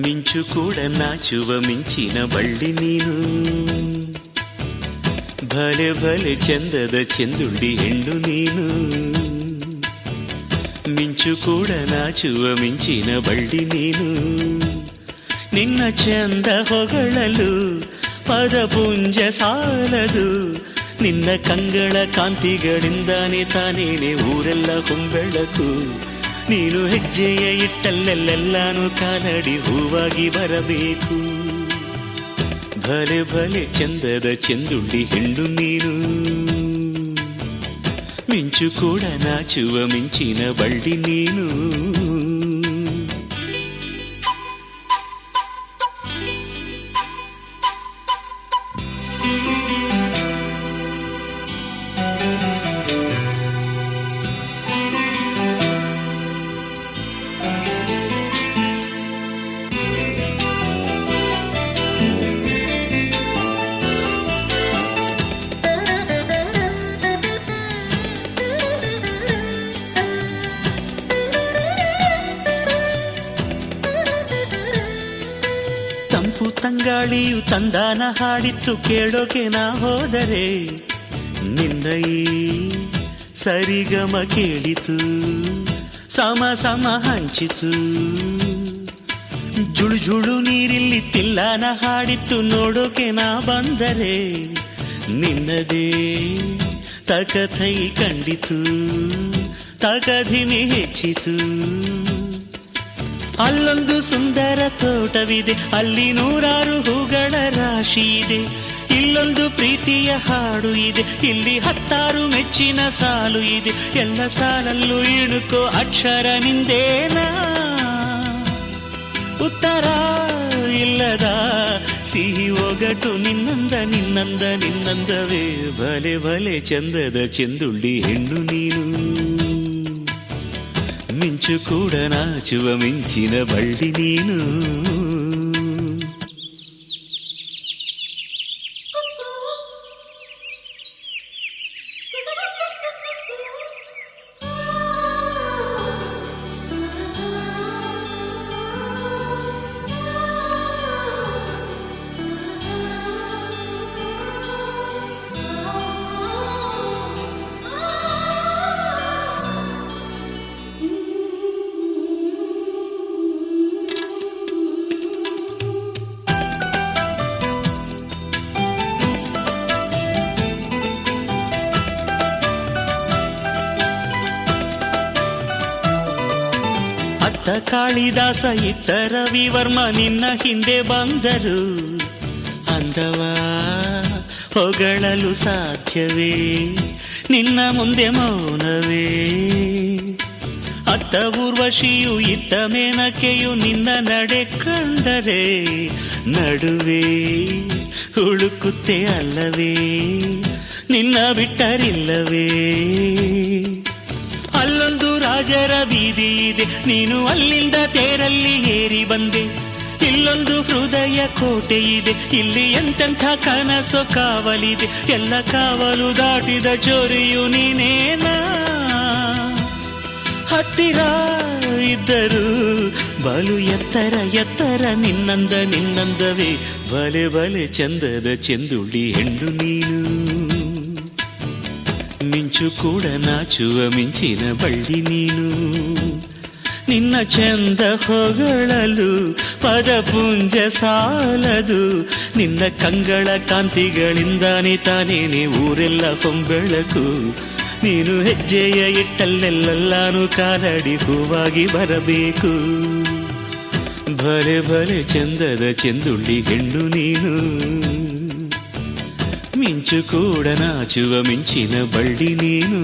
ಮಿಂಚು ಕೂಡ ನಾಚುವ ಮಿಂಚಿನ ಬಳ್ಳಿ ನೀನು. ಭಲೆ ಭಲೆ ಚಂದದ ಚೆಂದುಳ್ಳಿ ಹೆಣ್ಣು ನೀನು, ಮಿಂಚು ಕೂಡ ನಾಚುವ ಮಿಂಚಿನ ಬಳ್ಳಿ ನೀನು. ನಿನ್ನ ಚಂದ ಹೊಗಳಲು ಪದಪುಂಜ ಸಾಲದು, ನಿನ್ನ ಕಂಗಳ ಕಾಂತಿಗಳಿಂದಾನೆ ತಾನೇನೆ ಊರೆಲ್ಲ ಹೊಂಬೆಳಕು. ನೀನು ಹೆಜ್ಜೆಯ ಇಟ್ಟಲ್ಲೆಲ್ಲೆಲ್ಲಾನು ಕಾಲಡಿ ಹೂವಾಗಿ ಬರಬೇಕು. ಭಲೆ ಭಲೆ ಚಂದದ ಚೆಂದುಳ್ಳಿ ಹೆಣ್ಣು ನೀನು, ಮಿಂಚು ಕೂಡ ನಾಚುವ ಮಿಂಚಿನ ಬಳ್ಳಿ ನೀನು. ತಂಪು ತಂಗಾಳಿಯು ತಂದಾನ ಹಾಡಿತ್ತು ಕೇಳೋಕೆ ನಾ ಹೋದರೆ, ನಿನ್ನ ಈ ಸರಿಗಮ ಕೇಳಿತು ಸಮ ಸಮ ಹಂಚಿತು. ಜುಳು ಜುಳು ನೀರಿಲ್ಲಿ ತಿಲ್ಲನ ಹಾಡಿತ್ತು ನೋಡೋಕೆ ನಾ ಬಂದರೆ ನಿನ್ನದೇ ತಕಥೈ ಕಂಡಿತು ತಕಧಿಮಿ ಹೆಚ್ಚಿತು. ಅಲ್ಲೊಂದು ಸುಂದರ ತೋಟವಿದೆ, ಅಲ್ಲಿ ನೂರಾರು ಹೂಗಳ ರಾಶಿ ಇದೆ. ಇಲ್ಲೊಂದು ಪ್ರೀತಿಯ ಹಾಡು ಇದೆ, ಇಲ್ಲಿ 10 ಮೆಚ್ಚಿನ ಸಾಲು ಇದೆ. ಎಲ್ಲ ಸಾಲಲ್ಲೂ ಇಣುಕೋ ಅಕ್ಷರ ನಿಂದೇನಾ, ಉತ್ತರ ಇಲ್ಲದ ಸಿಹಿ ಒಗಟು ನಿನ್ನಂದವೇ. ಭಲೆ ಭಲೆ ಚಂದದ ಚೆಂದುಳ್ಳಿ ಹೆಣ್ಣು ನೀನು, ಮಿಂಚು ಕೂಡ ನಾಚುವ ಮಿಂಚಿನ ಬಳ್ಳಿ ನೀನು. ಕಾಳಿದಾಸ ಇತ್ತ ರವಿವರ್ಮ ನಿನ್ನ ಹಿಂದೆ ಬಂದರು, ಅಂದವ ಹೊಗಳಲು ಸಾಧ್ಯವೇ ನಿನ್ನ ಮುಂದೆ ಮೌನವೇ. ಅತ್ತ ಊರ್ವಶಿಯು ಇತ್ತ ಮೇನಕೆಯು ನಿನ್ನ ನಡೆ ಕಂಡರೆ ನಡುವೆ ಹುಡುಕುತ್ತೆ ಅಲ್ಲವೇ ನಿನ್ನ ಬಿಟ್ಟರಿಲ್ಲವೇ. ಅಲ್ಲೊಂದು ರಾಜರ ಬೀದಿ ಇದೆ, ನೀನು ಅಲ್ಲಿಂದ ತೇರಲ್ಲಿ ಏರಿ ಬಂದೆ. ಇಲ್ಲೊಂದು ಹೃದಯ ಕೋಟೆ ಇದೆ, ಇಲ್ಲಿ ಎಂತೆಂಥ ಕನಸು ಕಾವಲಿದೆ. ಎಲ್ಲ ಕಾವಲು ದಾಟಿದ ಚೋರಿಯು ನೀನೇನಾ, ಹತ್ತಿರ ಇದ್ದರು ಬಲು ಎತ್ತರ ನಿನ್ನಂದವೇ. ಬಲೆ ಬಲೆ ಚಂದದ ಚೆಂದುಳ್ಳಿ ಹೆಣ್ಣು ನೀನು, ಮಿಂಚು ಕೂಡ ನಾಚುವ ಮಿಂಚಿನ ಬಳ್ಳಿ ನೀನು. ನಿನ್ನ ಚಂದ ಹೊಗಳಲು ಪದಪುಂಜ ಸಾಲದು, ನಿನ್ನ ಕಂಗಳ ಕಾಂತಿಗಳಿಂದಾನೆ ತಾನೇನೆ ಊರೆಲ್ಲ ಹೊಂಬೆಳಕು. ನೀನು ಹೆಜ್ಜೆಯ ಇಟ್ಟಲ್ಲೆಲ್ಲಾನು ಕಾಲಡಿ ಹೂವಾಗಿ ಬರಬೇಕು. ಭಲೆ ಭಲೆ ಚಂದದ ಚೆಂದುಳ್ಳಿ ಹೆಣ್ಣು ನೀನು, ಮಿಂಚು ಕೂಡ ನಾಚುವ ಮಿಂಚಿನ ಬಳ್ಳಿ ನೀನು.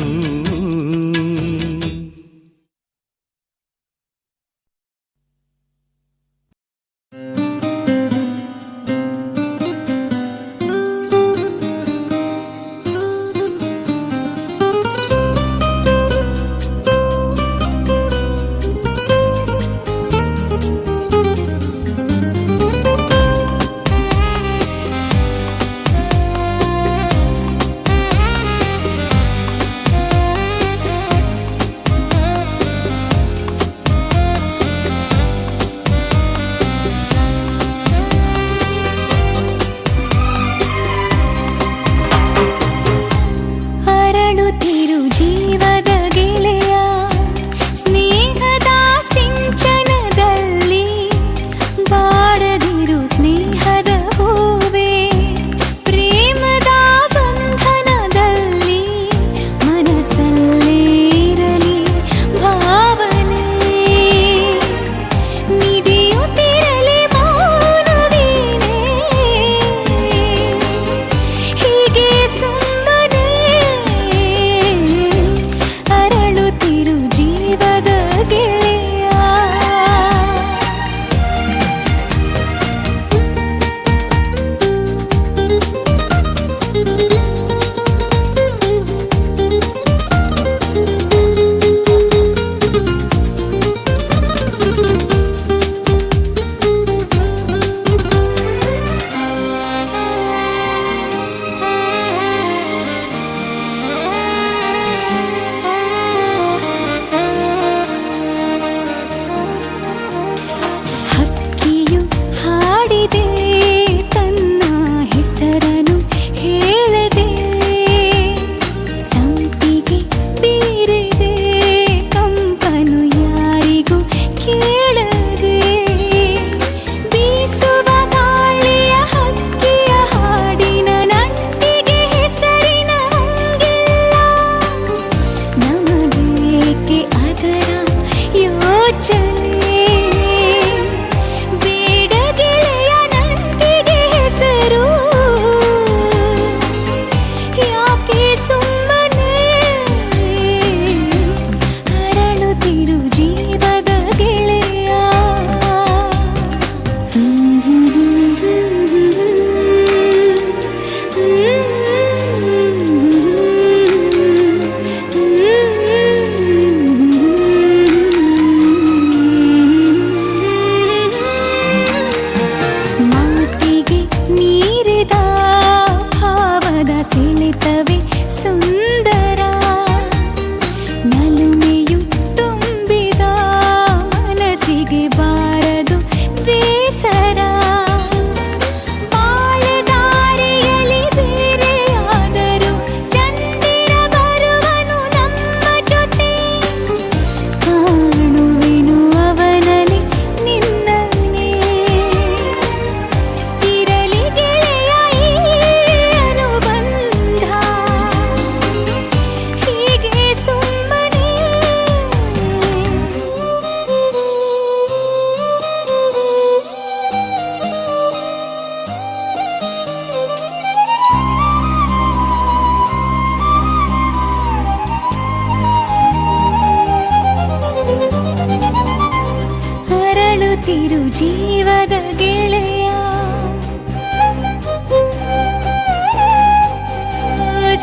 ಜೀವದ ಗೆಳೆಯ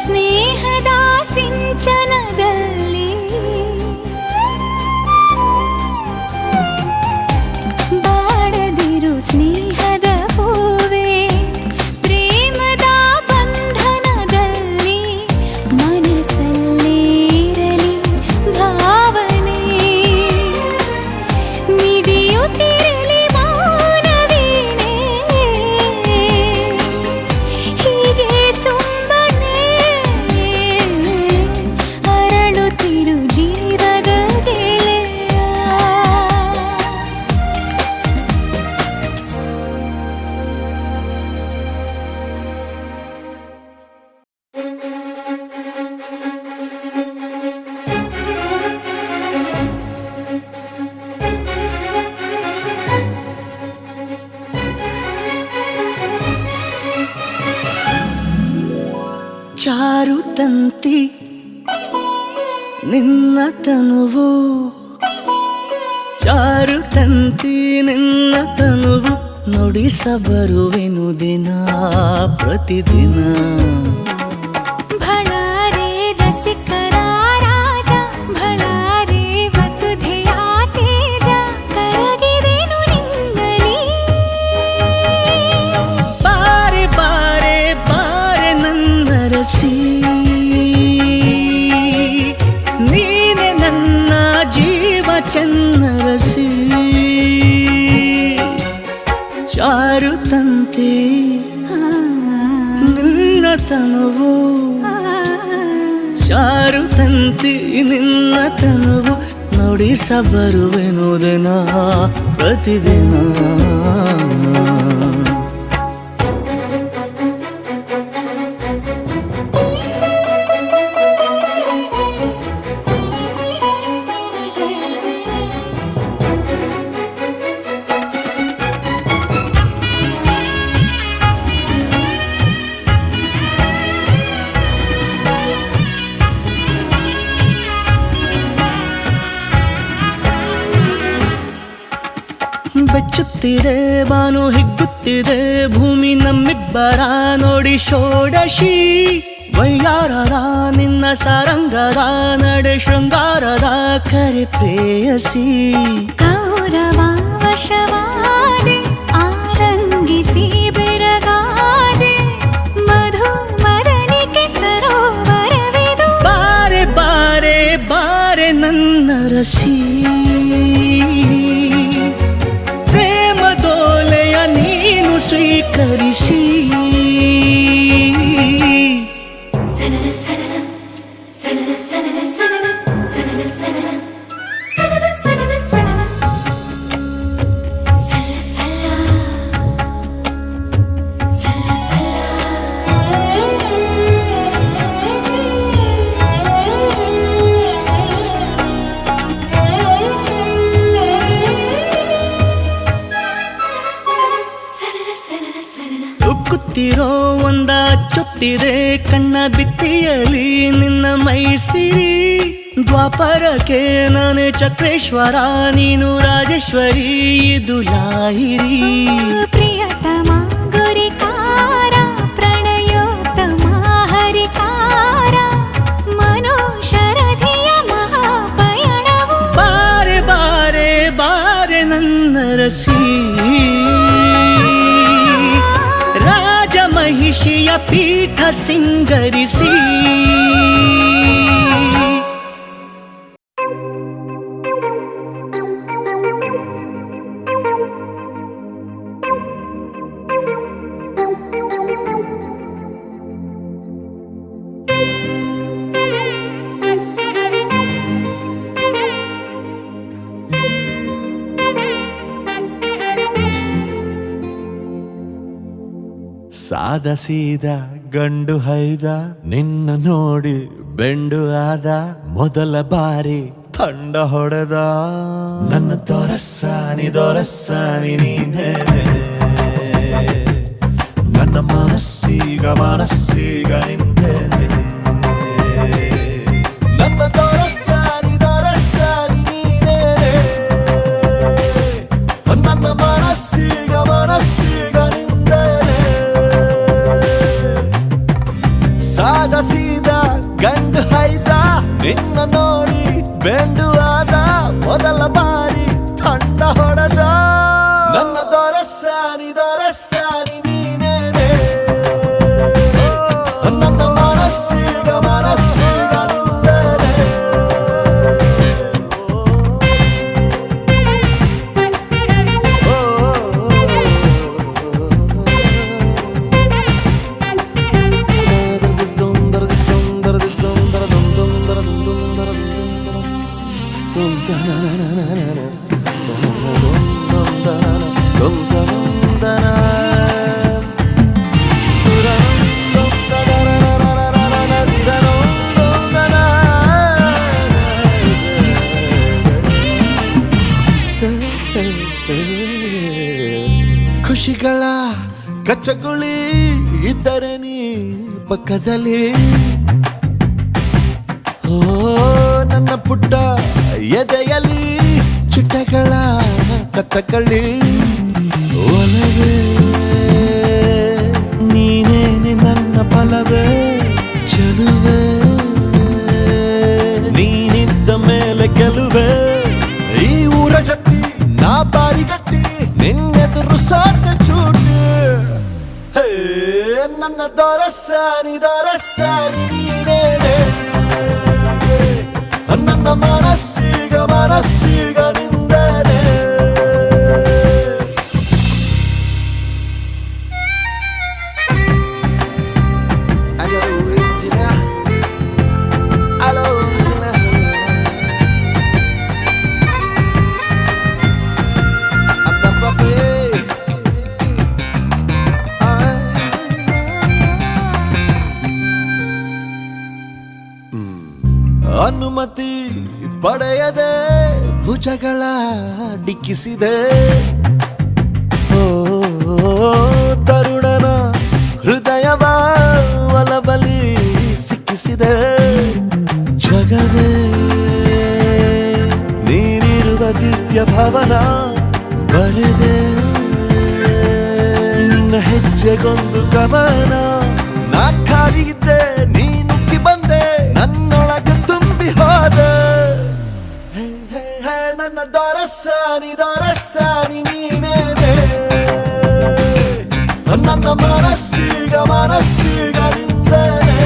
ಸ್ನೇಹದ ಸಿಂಚನದಲ್ಲಿ ಬಾಡದಿರು ಸ್ನೇಹದ ಹೂವೇ ಪ್ರೇಮದ ಬಂಧನದಲ್ಲಿ ಮನಸ್ಸಲ್ಲೇ ಇರಲಿ ಭಾವನೆ ಮಿಡಿಯುತ್ತಿರಲಿ ಮಾನವೀನೆ ಹೀಗೆ ಸುಮ್ಮನೆ ಅರಳುತ್ತಿರು ಜೀವದ ಗೆಳೆಯ ಚಾರುತಂತಿ ನಿನ್ನ ತನುವು ಚಾರುತಂತಿ ನಿನ್ನ ತನುವು ನುಡಿಸಬರುವೆನು ದಿನ ಪ್ರತಿದಿನ ಭಳಾರೆ ರಸಿಕರ ರಾಜ ಭಳಾರೆ ವಸುಧೆಯ ತೇಜ ಕರಗಿದೆನು ನಿನ್ನಲಿ ಬಾರೆ ಬಾರೆ ಬಾರೆ ನನ್ನ ರಸಿ ನೀನೆ ನನ್ನ ಜೀವ ಚನ್ನರಸಿ ಚಾರುತಂತಿ ನಿನ್ನ ತನುವು ಚಾರುತಂತಿ ನಿನ್ನ ತನುವು ನುಡಿಸಬರುವೆನು ದಿನ ಪ್ರತಿದಿನ ಬೆಚ್ಚುತ್ತಿದೆ ಬಾನು ಹಿಗ್ಗುತ್ತಿದೆ ಭೂಮಿ ನಮ್ಮಿಬ್ಬರ ನೋಡಿ ಷೋಡಶಿ ವೈಯಾರದ ನಿನ್ನ ಸಾರಂಗದ ನಡೆ ಶೃಂಗಾರದ ಕರೆ ಪ್ರೇಯಸಿ ಕೌರವ ವಶವಾದೆ ಆರಂಗಿಸಿ ಬೆರಗಾದೆ ಮಧು ಮದನಿಕೆ ಸರೋವರವಿದು ಬಾರೆ ಬಾರೆ ಬಾರೆ ನನ್ನ ರಸಿ ಪ್ರೇಮದೋಲೆಯ ನೀನು ಸ್ವೀಕರಿಸಿ ಸನನ ಸನನ ಸನನ ಸನನ ಸನನ ಸನನ ಸನನ ಸನನ ಸನನ ಸನನ ಸಲ್ಲ ಸಲ್ಲ ಸಲ್ಲ ಸಲ್ಲ ಸನನ ಸನನ ಸನನ ಉಕ್ಕುತ್ತಿರೋ ಒಂದ ಚುತ್ತಿದೆ ಕಣ್ಣ ಬಿತ್ತಿಯಲಿ ನಿನ್ನ ಮೈಸಿರಿ ದ್ವಾಪರಕ್ಕೆ ನಾನೇ ಚಕ್ರೇಶ್ವರ ನೀನು ರಾಜೇಶ್ವರಿ ಇದು ಲಾಹಿರಿ ಪ್ರಿಯತಮ ಗುರಿಕಾರ ಪ್ರಣಯೋತ್ತಮ ಹರಿಕಾರ ಮನೋಶರಧಿಯ ಮಹಾಪಯಣವು ಬಾರೆ ಬಾರೆ ಬಾರೆ ನನ್ನ ರಸಿ ರಾಜಮಹಿಷಿಯ ಪೀಠ ಸಿಂಗರಿಸಿ ಸಾದ ಸೀದ ಗಂಡು ಹೈದ ನಿನ್ನ ನೋಡಿ ಬೆಂಡು ಆದ ಮೊದಲ ಬಾರಿ ತಂಡ ಹೊಡೆದ ನನ್ನ ದೊರಸ್ಸಾನಿ ನೀನೇ ನನ್ನ ಮನಸ್ಸೀಗ ನಿಂತೇನೆ ನನ್ನ ದೊರಸ್ಸಾನಿ ನೀನೇ ನನ್ನ ಮನ ಸಾದ ಸೀದ ಗಂಡು ಹೈದ ನಿನ್ನ ನೋಡಿ ಬೆಂಡು ಆದ ಮೊದಲ ಬಾರಿ ತಂಡ ಹೊಡೆದ ನನ್ನ ದೊರಸಾನಿ ನೀನೇನೆ ನನ್ನ ಮನಸ್ಸೀಗ ನಿಂದರೆ ಖುಷಿಗಳ ಕಚ್ಚಗುಳಿ ಇದ್ದರೆ ನೀ ಪಕ್ಕದಲ್ಲಿ ಓ ನನ್ನ ಪುಟ್ಟ ಎದೆಯಲ್ಲಿ ಚಿಟ್ಟೆಗಳ ಕಥಕಳಿ ಒಲವೇ ನೀನೇನೆ ನನ್ನ ಬಲವೇ ಚೆಲುವೆ ನೀನಿದ್ದ ಮೇಲೆ ಗೆಲುವೆ ಈ ಊರ ಜಟ್ಟಿ ನಾ ಬಾರಿಗಟ್ಟಿ ನಿನ್ನೆದುರು ಸಾಧ್ಯ ಚೂಟಿ ಹೇ ನನ್ನ ದೊರಸಾನಿ ನೀನೇನೆ ನನ್ನ ಮನಸ್ಸೀಗ ನಿಂದರೆ ಅನುಮತಿ ಪಡೆಯದೆ ಭುಜಗಳ ಡಿಕ್ಕಿಸಿದೆ ಓ ತರುಣನ ಹೃದಯವ ಒಲಬಲಿ ಸಿಕ್ಕಿಸಿದೆ ಜಗವೇ ನೀನಿರುವ ದಿವ್ಯ ಭವನ ಬರೆದೆ ನಿನ್ನ ಹೆಜ್ಜೆಗೊಂದು ಕವನ ನಾ ಖಾಲಿಯಿದ್ದೆ ನೀನುಕ್ಕಿ ಬಂದೆ ನನ್ನೊಳಗೆ ತುಂಬಿ ಹೋದ ನನ್ನ ದೊರಸಾನಿ ನೀನೇನೆ ನನ್ನ ಮನಸ್ಸೀಗ ನಿಂದರೆ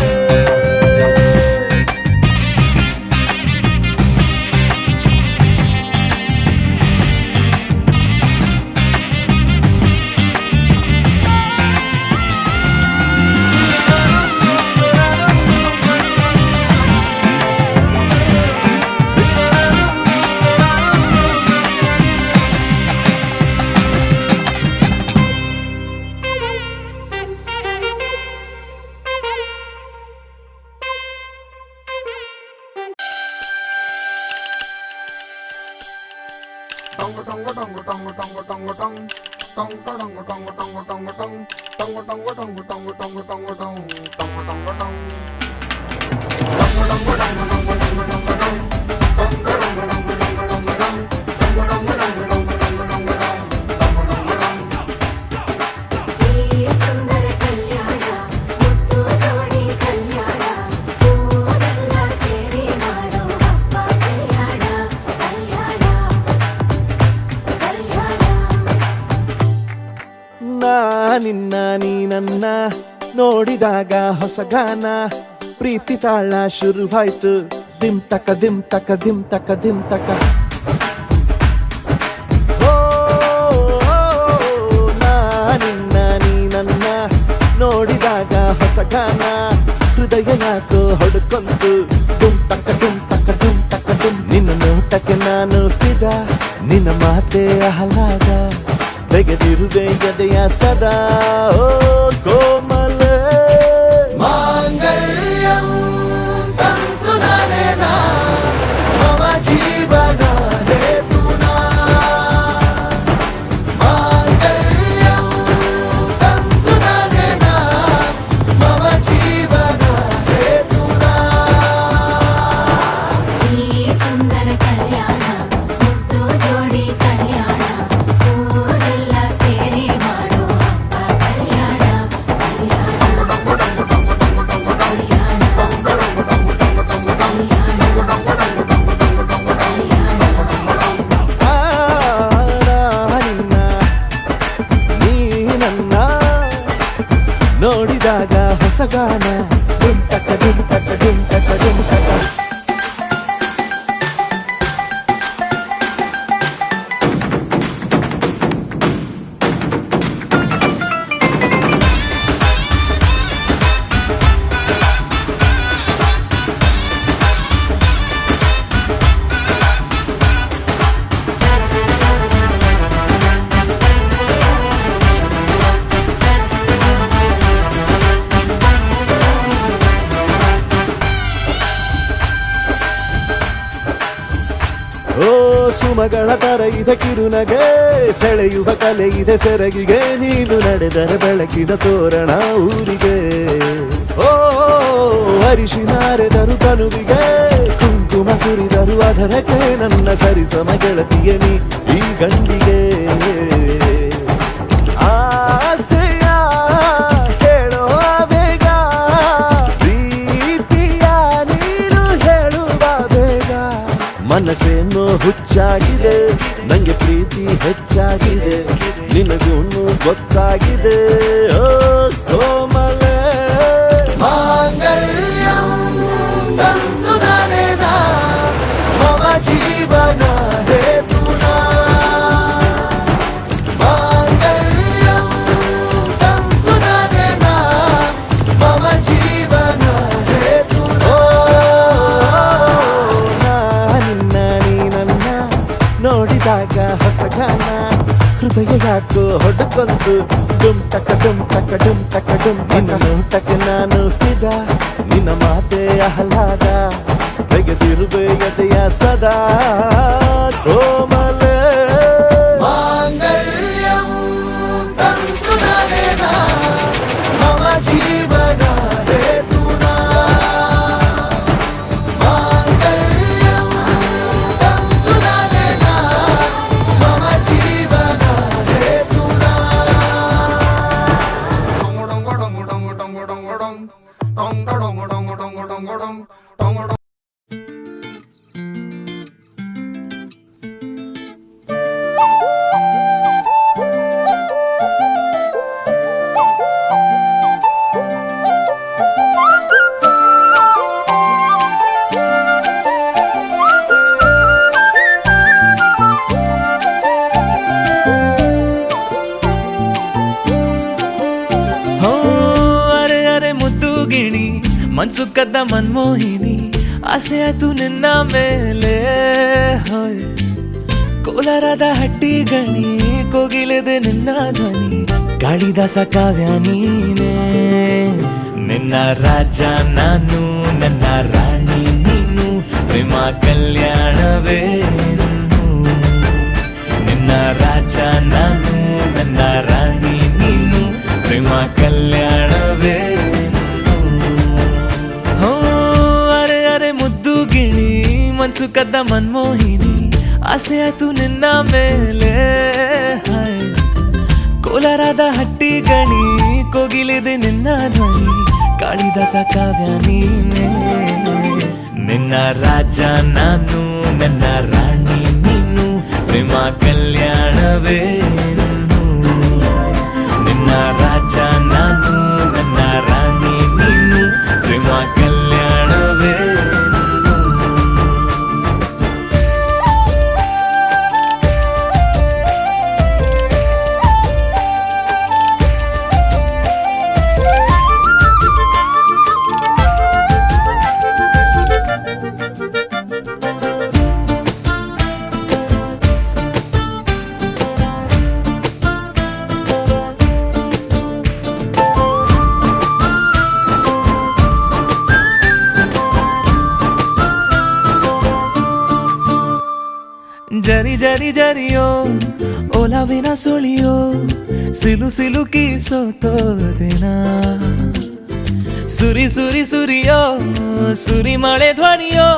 ಸುಂದರ ಕಲ್ಯಾಣ ಮುತ್ತು ಜೋಡಿ ಕಲ್ಯಾಣ ಊರೆಲ್ಲ ಸೇರಿ ಮಾಡೋ ಹಬ್ಬ ಕಲ್ಯಾಣ ನಿನ್ನ ನೀ ನನ್ನ ನೋಡಿದಾಗ ಹೊಸ ಗಾನ ಪ್ರೀತಿ ತಾಳ ಶುರುವಾಯ್ತು ದಿಮ್ ತಕ ದಿಮ್ ತಕ ದಿಮ್ ತಕ ದಿಮ್ ತಕ ನಿನ್ನ ನೀ ನನ್ನ ನೋಡಿದಾಗ ಹೊಸ ಗಾನ ಹೃದಯ ಯಾಕೋ ಹೊಡ್ಕೊಂತು ಡುಮ್ ತಕ ಡುಮ್ ತಕ ಡುಮ್ ತಕ ಡುಮ್ ನಿನ್ನ ನೋಟಕ್ಕೆ ನಾನು ಫಿದಾ ನಿನ್ನ ಮಾತೆ ಆಹ್ಲಾದ ತೆಗೆದಿರುವೆ ಎದೆಯ ಸದಾ ಓ ಕೋಮಲ ಮಾಂಗಲ್ಯಂ ತಂತು ನಾನೇನ ಮಮ ಜೀವನ ಹೇತುನಾ ಮಾಂಗಲ್ಯಂ ತಂತು ನಾನೇನ ಮಮ ಜೀವನ ಹೇತುನಾ ಈ ಸುಂದರ ಕಲ್ಯಾಣ ಮುತ್ತು ಜೋಡಿ ಕಲ್ಯಾಣ ಊರೆಲ್ಲ ಸೇರಿ ಮಾಡೋ ಹಬ್ಬ ಕಲ್ಯಾಣ ಹೊಸಗಾನ ಡುಮ್ ಟಕ ಡುಮ್ ಟಕ ಡುಮ್ ಟಕ ಡುಮ್ ಟಕ. ಓ ಸುಮಗಳ ತರ ಇದೆ ಕಿರುನಗೆ, ಸೆಳೆಯುವ ಕಲೆ ಇದೆ ಸೆರಗಿಗೆ, ನೀನು ನಡೆದರೆ ಬೆಳಕಿನ ತೋರಣ ಊರಿಗೆ. ಓ ಅರಿಶಿನಾರೆದರು ತನುವಿಗೆ, ಕುಂಕುಮ ಸುರಿದರು ಅದರಕ್ಕೆ, ನನ್ನ ಸರಿಸಮ ಗೆಳತಿಗೆ ನೀ ಈ ಗಂಡಿಗೆ. ಆಸೆಯ ಹೇಳೋ ಬೇಗ, ಪ್ರೀತಿಯ ನೀನು ಹೇಳುವ ಬೇಗ. ಮನಸ್ಸೇನೋ ಹುಚ್ಚಾಗಿದೆ, ನಂಗೆ ಪ್ರೀತಿ ಹೆಚ್ಚಾಗಿದೆ, ನಿನಗೂನು ಗೊತ್ತಾಗಿದೆ. ಓ ಕೋಮಲೆ ಮಾಂಗಲ್ಯಂ ತಂತು ನಾನೇನ ಮಮ ಜೀವನ ಹೇತುನಾ. ಮಾಂಗಲ್ಯಂ ತಂತು ನಾನೇನ ಮಮ ಜೀವನ ಹೇತುನಾ. ನಿನ್ನ ನೀ ನನ್ನ ನೋಡಿದಾಗ ಹೊಸಗಾನ, ಹೃದಯ ಯಾಕೋ ಹೊಡ್ಕೊಂತು ಡುಮ್ ಟಕ ಡುಮ್ ಟಕ ಡುಮ್ ಟಕ ಡುಮ್. ನಿನ್ನ ನೋಟಕ್ಕೆ ನಾನು ಫಿದಾ, ನಿನ್ನ ಮಾತೆ ಆಹ್ಲಾದ, ತೆಗೆದಿರುವೆ ಎದೆಯ ಸದಾ ಕೋಮಲೆ. ಮಾಂಗಲ್ಯಂ ತಂತು ನಾನೇನ ಮಮ ಜೀವನ ಹೇತುನಾ. ಮಾಂಗಲ್ಯಂ ತಂತು ನಾನೇನ ಮಮ ಜೀವನ ಹೇತುನಾ. ಹೋ ಅರೆ ಅರೆ ಮುದ್ದು ಗಿಣಿ, ಮನ್ಸು ಕದ್ದ ಮನ್ಮೋಹಿನಿ, ಆಸೆ ಆಯ್ತು ನಿನ್ನ ಮೇಲೆ. ಹೋಯ್ ಕೋಲಾರದ ಹಟ್ಟಿ ಗಣಿ, ಕೋಗಿಲೆದೆ ನಿನ್ನ ಧ್ವನಿ, ಕಾಳಿದಾಸ ಕಾವ್ಯ ನೀನೇ. ನಿನ್ನ ರಾಜ ನಾನು, ನನ್ನ ರಾಣಿ ನೀನು, ಪ್ರೇಮ ಕಲ್ಯಾಣವೇನು. ನಿನ್ನ ರಾಜ ನಾನು, ನನ್ನ ರಾಣಿ ನೀನು, ಪ್ರೇಮ ಕಲ್ಯಾಣವೇನು. ಹೋ ಅರೆ ಅರೆ ಮುದ್ದು ಗಿಣಿ, ಮನ್ಸು ಕದ್ದ ಮನ್ಮೋಹಿನಿ, ಆಸೆ ಆಯ್ತು ನಿನ್ನ ಮೇಲೆ. ಹಾಯ್ ಕೋಲಾರದ ಹಟ್ಟಿ ಗಣಿ, ಕೋಗಿಲಿದೆ ನಿನ್ನ ಧ್ವನಿ, ಕಾಳಿದಾಸ ಕಾವ್ಯ ನೀನೇ. ನಿನ್ನ ರಾಜ ನಾನು, ನನ್ನ ರಾಣಿ ನೀನು, ಪ್ರೇಮ ಕಲ್ಯಾಣವೇನು. ನಿನ್ನ ರಾಜ ನಾನು, ನನ್ನ ರಾಣಿ ನೀನು, ಪ್ರೇಮ ಕಲ್ಯಾಣವೇನು. ಜರಿ ಜರಿ ಜರಿಯೋ ಒಲವಿನ ಸುಳಿಯೋ, ಸಿಲು ಸಿಲುಕಿ ಸೋತೋದೆನ. ಸುರಿ ಸುರಿ ಸುರಿಯೋ ಸುರಿ ಮಳೆ ಧ್ವನಿಯೋ,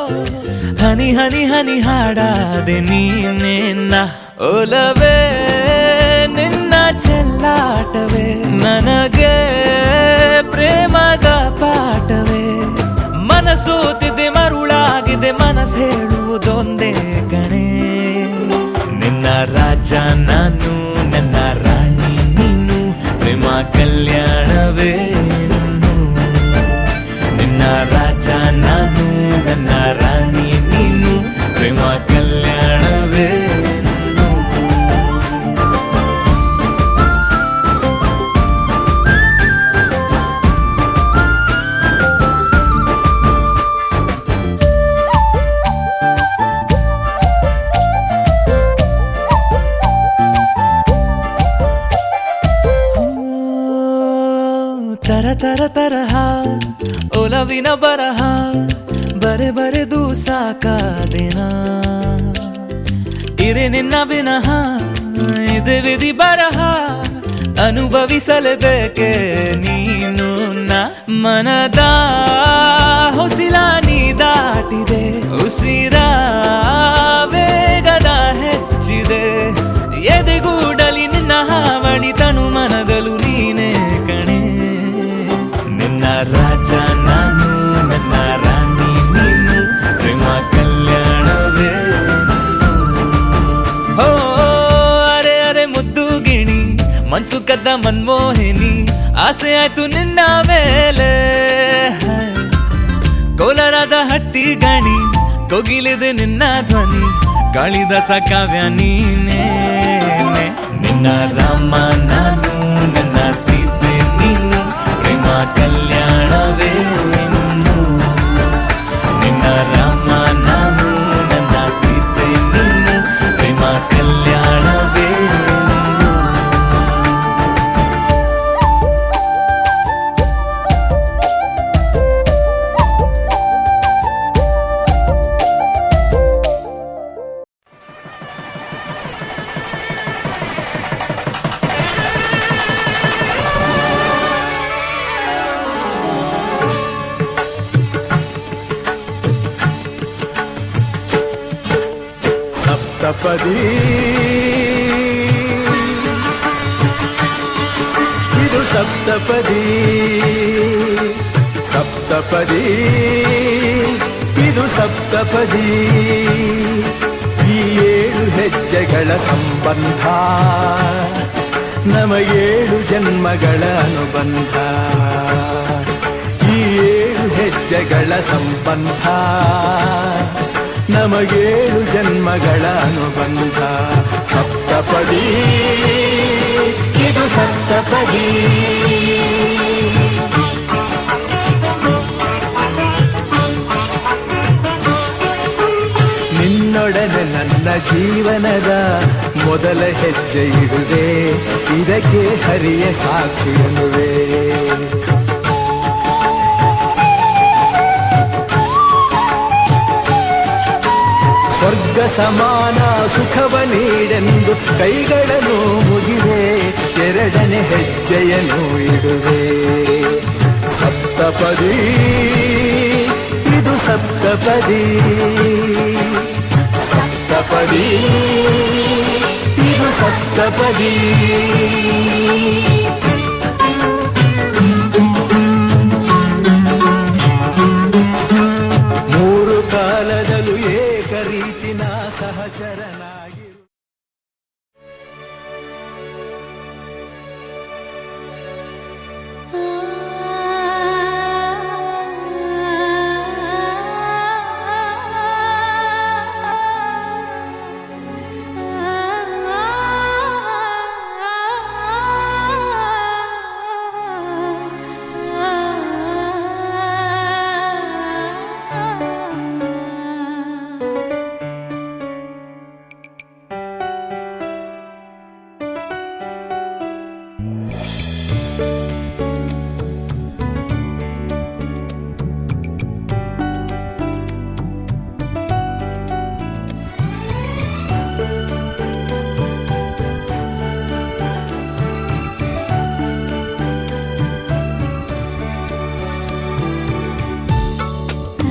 ಹನಿ ಹನಿ ಹನಿ ಹಾಡಾದೆ ನೀನೇನ. ಒಲವೇ ನಿನ್ನ ಚೆಲ್ಲಾಟವೇ, ನನಗೆ ಪ್ರೇಮದ ಪಾಠವೇ. ಮನಸೋತಿದೆ ಮರುಳಾಗಿದೆ, ಮನಸ್ಸು ಹೇಳುವುದೊಂದೇ ಕಣೆ. ನಿನ್ನ ರಾಜ ನಾನು, ನನ್ನ ರಾಣಿ ನೀನು, ಪ್ರೇಮ ಕಲ್ಯಾಣವೇನು. ತರಹ ಒಲವಿನ ಬರಹ ಬರೆದು ಸಾಕಾದೆನ ಇರೆ ನಿನ್ನ ವಿನಃ ಇದೆ ವಿಧಿ ಬರಹ ಅನುಭವಿಸಲೇಬೇಕೆ ನೀನು ಮನದ ಹೊಸಿಲ ನೀ ದಾಟಿದೆ ಉಸಿರ ವೇಗದ ಹೆಚ್ಚಿದೆ ಎದೆಗೂಡಲಿ ನಿನ್ನ ಹಾವಳಿ ತನು ಮನದಲು ನೀನೇ ಕಣೆ ನಿನ್ನ ರಾಜ ನಾನು ನನ್ನ ರಾಣಿ ನೀನು ಪ್ರೇಮ ಕಲ್ಯಾಣವೇ ಹೋ ಅರೆ ಅರೆ ಮುದ್ದು ಗಿಣಿ ಮನ್ಸು ಕದ್ದ ಮನ್ಮೋಹಿನಿ ಆಸೆ ಆಯ್ತು ನಿನ್ನ ಮೇಲೆ ಕೋಲಾರದ ಹಟ್ಟಿ ಗಣಿ ಕೋಗಿಲಿದೆ ನಿನ್ನ ಧ್ವನಿ ಕಾಳಿದಾಸ ಕಾವ್ಯ ನೀನೇ ನಿನ್ನ ರಾಮ ನಾನು ನನ್ನ ಸೀತೆ ನೀನು ಪ್ರೇಮ ಕಲ್ಯಾಣವೇ ಇನ್ನು ನಿನ್ನ ರಾಮ ನಾನು ನನ್ನ ಸೀತೆ ನೀನು ಪ್ರೇಮ ಕಲ್ಯಾಣವೇ ಸಪ್ತಪದಿ ಇದು ಸಪ್ತಪದಿ ಸಪ್ತಪದಿ ಇದು ಸಪ್ತಪದಿ ಈ 7 ಹೆಜ್ಜೆಗಳ ಸಂಬಂಧ ನಮ 7 ಜನ್ಮಗಳ ಅನುಬಂಧ ಈ 7 ಹೆಜ್ಜೆಗಳ ಸಂಬಂಧ ನಮಗೇಳು ಜನ್ಮಗಳ ಅನುಬಂಧ ಸಪ್ತಪದಿ ಇದು ಸಪ್ತಪದಿ ನಿನ್ನೊಡನೆ ನನ್ನ ಜೀವನದ ಮೊದಲ ಹೆಜ್ಜೆ ಇಡುವೆ ಇದಕ್ಕೆ ಹರಿಯ ಸಾಕ್ಷಿ ಎನ್ನುವೆ ಸ್ವರ್ಗ ಸಮಾನ ಸುಖವ ನೀಡೆಂದು ಕೈಗಳನ್ನು ಮುಗಿವೆ 2ನೇ ಹೆಜ್ಜೆಯನ್ನು ಇಡುವೆ ಸಪ್ತಪದಿ ಇದು ಸಪ್ತಪದಿ ಸಪ್ತಪದಿ ಇದು ಸಪ್ತಪದಿ ಮೂರು ಕಾಲದಲ್ಲೂ ಏಕರೀತಿನ ಸಹಚರನಾಗಿ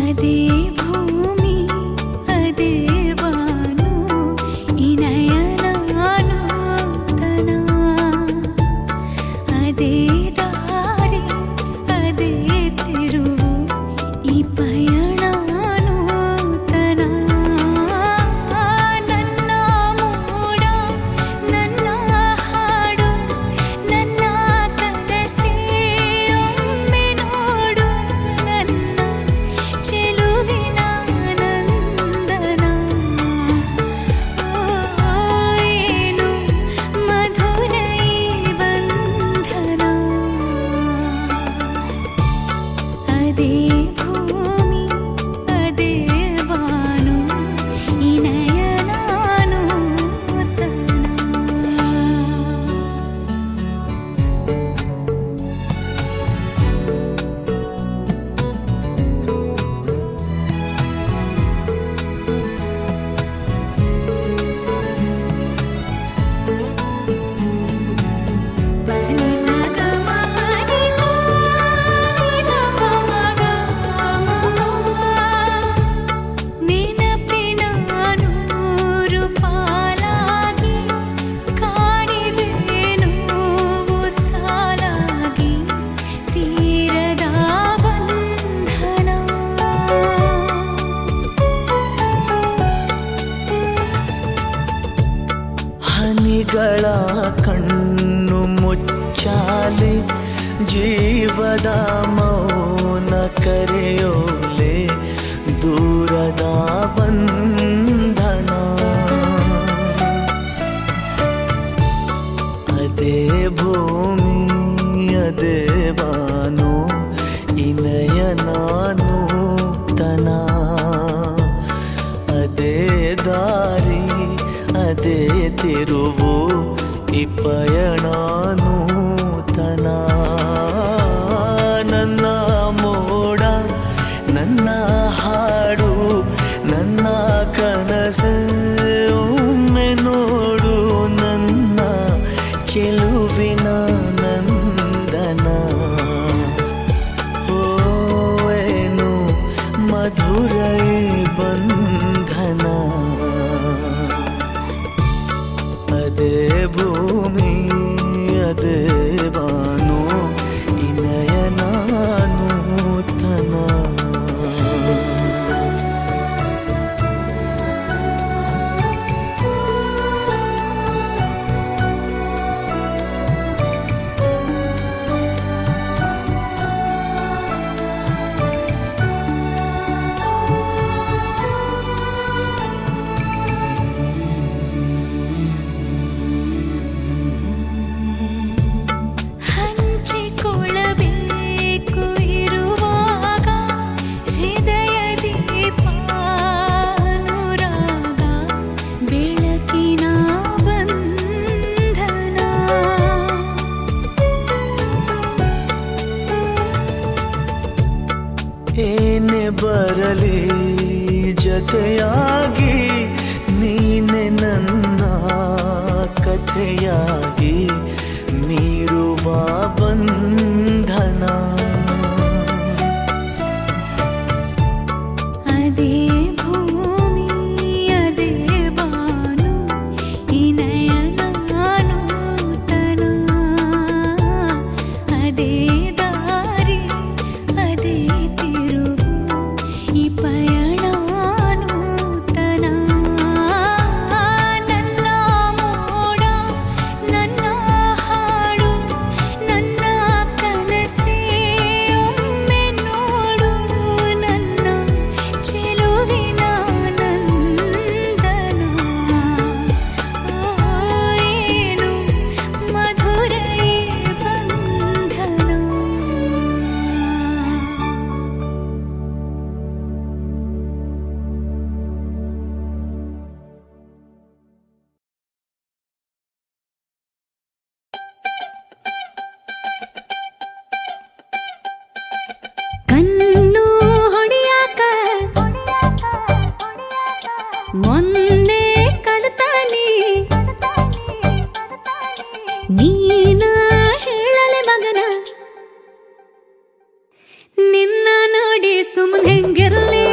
ಅದೇ ಭೂಮಿ ಅದೇ ಬಾನು ಇನಯನ ನೂತನ ಅದೇ ದಾರಿ ಅದೇ ತಿರುವು ಈ ಪಯಣ ನೂತನ ನನ್ನ ಮೂಡ ನನ್ನ ಹಾಡು ನನ್ನ ಕನಸಿಯೊಮ್ಮೆ ನೋಡು ನನ್ನ ಚೆಲುವಿನ ನಂದನ ಏನು ಮಧುರ ಈ ಬಂಧನ ಅದೇ ಭೂಮಿ ಅದೇ ಬಾನು ಇನಯನ ನೂತನ ಕರೆಯೋಲೆ ದೂರದ ಬಂಧನ ಅದೇ ಭೂಮಿ ಅದೇ ಬಾನು ಇನಯ ನಾನು ತನ ಅದೇ ದಾರಿ ಅದೇ ತಿರುವು ಈ ಪಯಣ ನೂತನ ನನ್ನ ಮೋಡ ನನ್ನ ಹಾಡು ನನ್ನ ಕನಸು ಒಮ್ಮೆ ನೋಡು ನನ್ನ ಚೆಲುವಿನ ನಂದನ ಓವೇನು ಮಧುರ ಬಂಧನ ಅದೇ ಭೂಮಿ ಅದೇ ಬಾನು ಇನಯ ನೂತನ ಹಂಚಿಕೊಳ್ಳಬೇಕು ಇರುವಾಗ ಹೃದಯದಿ ಪಾನುರಾಗ ಬೆಳಕಿನ ಬಂಧನ ಏನೇ ಬರಲಿ ಜೊತೆಯಾಗಿ ನೀನೆ ನನ್ನ ಕಥೆಯಾಗಿ ಮೀರುವ ಬಂಧನ ಅದೇ ಭೂಮಿ ಅದೇ ಬಾನು ಇನಯ ನೂತನ ಅದೇ ದಾರಿ ಅದೇ ತಿರುವು ಈ ಪಯಣ ನೂತನ ನನ್ನ ಮೋಡ ನನ್ನ ಹಾಡು ನನ್ನ ಕನಸೇ ಒಮ್ಮೆ ನೋಡು ನನ್ನ ಚೆಲುವಿನ ನಂದನ ಏನು ಮಧುರ ಬಂಧನ ಕಣ್ಣು ಹೊಡಿಯಾಕ ಮೊನ್ನೆ ಕಲಿತಾನಿ ನೀನ ಹೇಳಲೆ ಮಗನ ನಿನ್ನ ನೋಡಿ ಸುಮ್ಮನೆ ಹೆಂಗಿರ್ಲಿ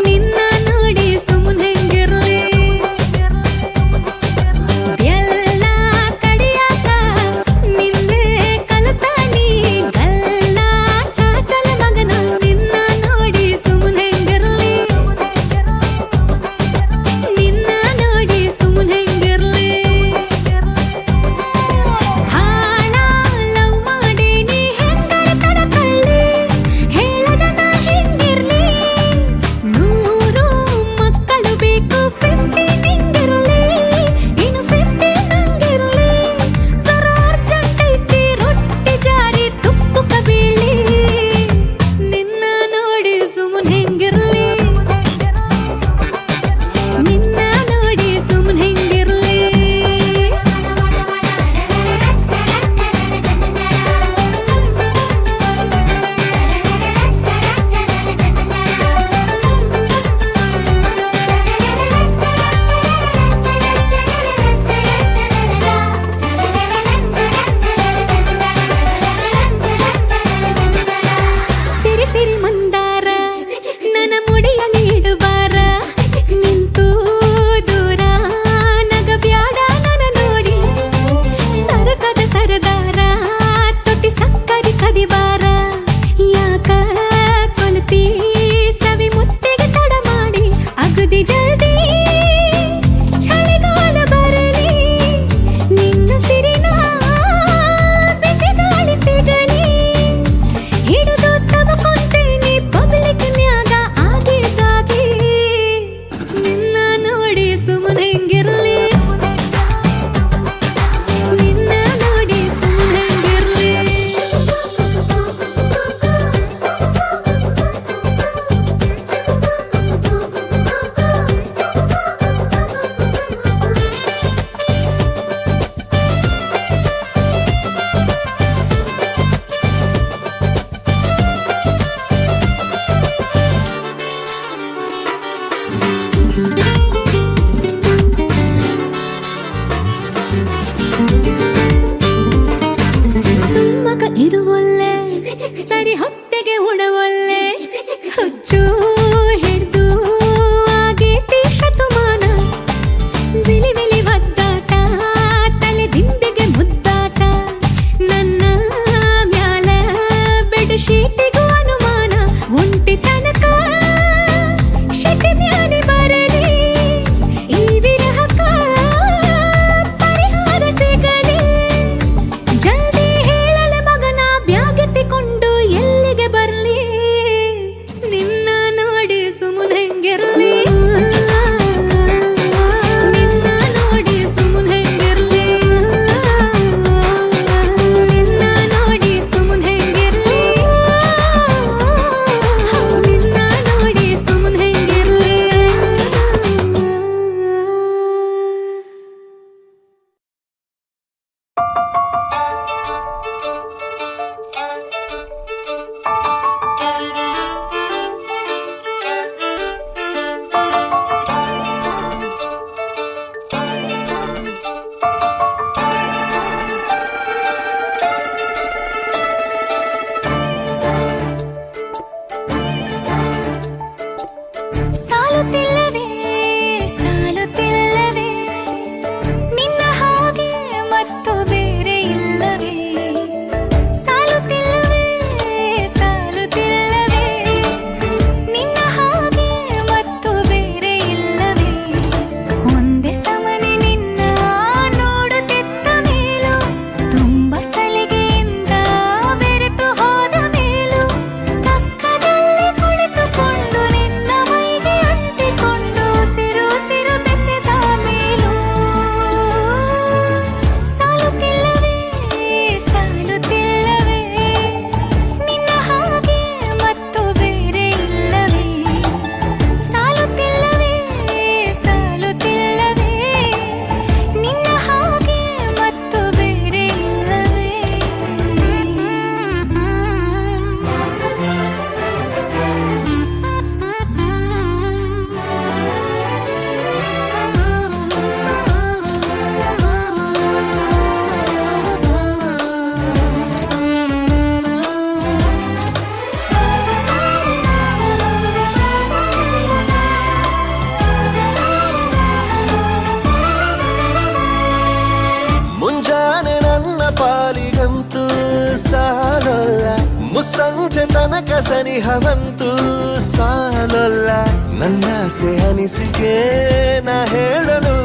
ನಿನ್ನ ನೋಡಿ ಸುಮ್ಮನೆ ಹೆಂಗಿರ್ಲಿ ಎಲ್ಲ ಕಡಿಯಾಕ ನಿನ್ನೆ ಕಲಿತಾನಿ ಗಲ್ಲ ಚಾಚಲ ಮಗನ ನಿನ್ನ ನೋಡಿ ಸುಮ್ಮನೆ ಹೆಂಗಿರ್ಲಿ ನಿನ್ನ ನೋಡಿ ಸುಮ್ಮನೆ ಹೆಂಗಿರ್ಲಿ ಭಾಳ ಲವ್ ಮಾಡಿ ನೀ ಹೆಂಗರ ಕಡಕಳ್ಳಿ ಸರಿ ಹೊತ್ತೆಗೆ ಉಣವಲ್ಲೆ ಹುಚ್ಚು ಹಿಡ್ದು ಆಗೇತಿ ಶತಮಾನ ವಿಲಿ ವಿಲಿ ಒದ್ದಾಟ ತಲೆ ದಿಂಬಿಗೆ ಮುದ್ದಾಟ ನನ್ನ ಮ್ಯಾಲ ಬೆಡ್ ಶೀಟಿಗೂ ಅನುಮಾನ ಒಂಟಿ ತನಕ ಶೆಟ್ಟಿ ಮ್ಯಾಲೆ ಬರಲಿ ಈ ವಿರಹಕ ಪರಿಹಾರ ಸಿಗಲಿ ಜಲ್ದಿ ಹೇಳಲೆ ಮಗನ ಬ್ಯಾಗೆತ್ತಿಕೊಂಡು ಎಲ್ಲಿಗೆ ಬರ್ಲಿ ನಿನ್ನ ನೋಡಿ ಸುಮ್ಮನೆಂಗಿರ್ಲಿ ನಿನ್ನ ನೋಡಿ ಸುಮ್ಮನೆಂಗಿರ್ಲಿ ನಿನ್ನ ನೋಡಿ ಸುಮ್ಮನೆಂಗಿರ್ಲಿ ನಿನ್ನ ನೋಡಿ ಸುಮ್ಮನೆಂಗಿರ್ಲಿ ಸಾಲುತ್ತಿಲ್ಲವೇ ಸಾಲುತ್ತಿಲ್ಲವೇ ನಿನ್ನ ಹಾಗೆ ಮತ್ತು ಬೇರೆ ಇಲ್ಲವೇ ಸಾಲುತ್ತಿಲ್ಲವೇ ಸಾಲುತ್ತಿಲ್ಲವೇ ನಿನ್ನ ಹಾಗೆ ಮತ್ತು ಬೇರೆ ಇಲ್ಲವೇ ಒಂದೇ ಸಮನೆ ನಿನ್ನ ನೋಡುತ್ತಿದ್ದ ಮೇಲೂ ತುಂಬ ಸಲಿಗೆಯಿಂದ ಬೆರೆತು ಹೋದ ಮೇಲೂ ಪಕ್ಕದಲ್ಲಿ ಕುಳಿತುಕೊಂಡು ನಿನ್ನ ಮೈಗೆ ಅಂಟಿಕೊಂಡು ಸಿರು ಸಿರು ಬೆಸೆದ ಮೇಲೂ ಸಾಲುತ್ತಿಲ್ಲವೇ ಸಾಲುತ್ತಿಲ್ಲವೇ ನಿನ್ನ ಹಾಗೆ ಮತ್ತು ಬೇರೆ ಇಲ್ಲವೇ ಸಾಲುತ್ತಿಲ್ಲವೇ ಸಾಲುತ್ತಿಲ್ಲವೇ ನಿನ್ನ ಹಾಗೆ ಮತ್ತು ಬೇರೆ ಇಲ್ಲವೇ ಮುಂಜಾನೆ ನನ್ನ ಪಾಲಿಗಂತೂ ಸಾಲೊಲ್ಲ ಮುಸ್ಸಂಜೆ ತನಕ ಸನಿಹವಂತೂ ಸಾಲೊಲ್ಲ ನನ್ನ ಅನಿಸಿಕೆ ನಾ ಹೇಳಲು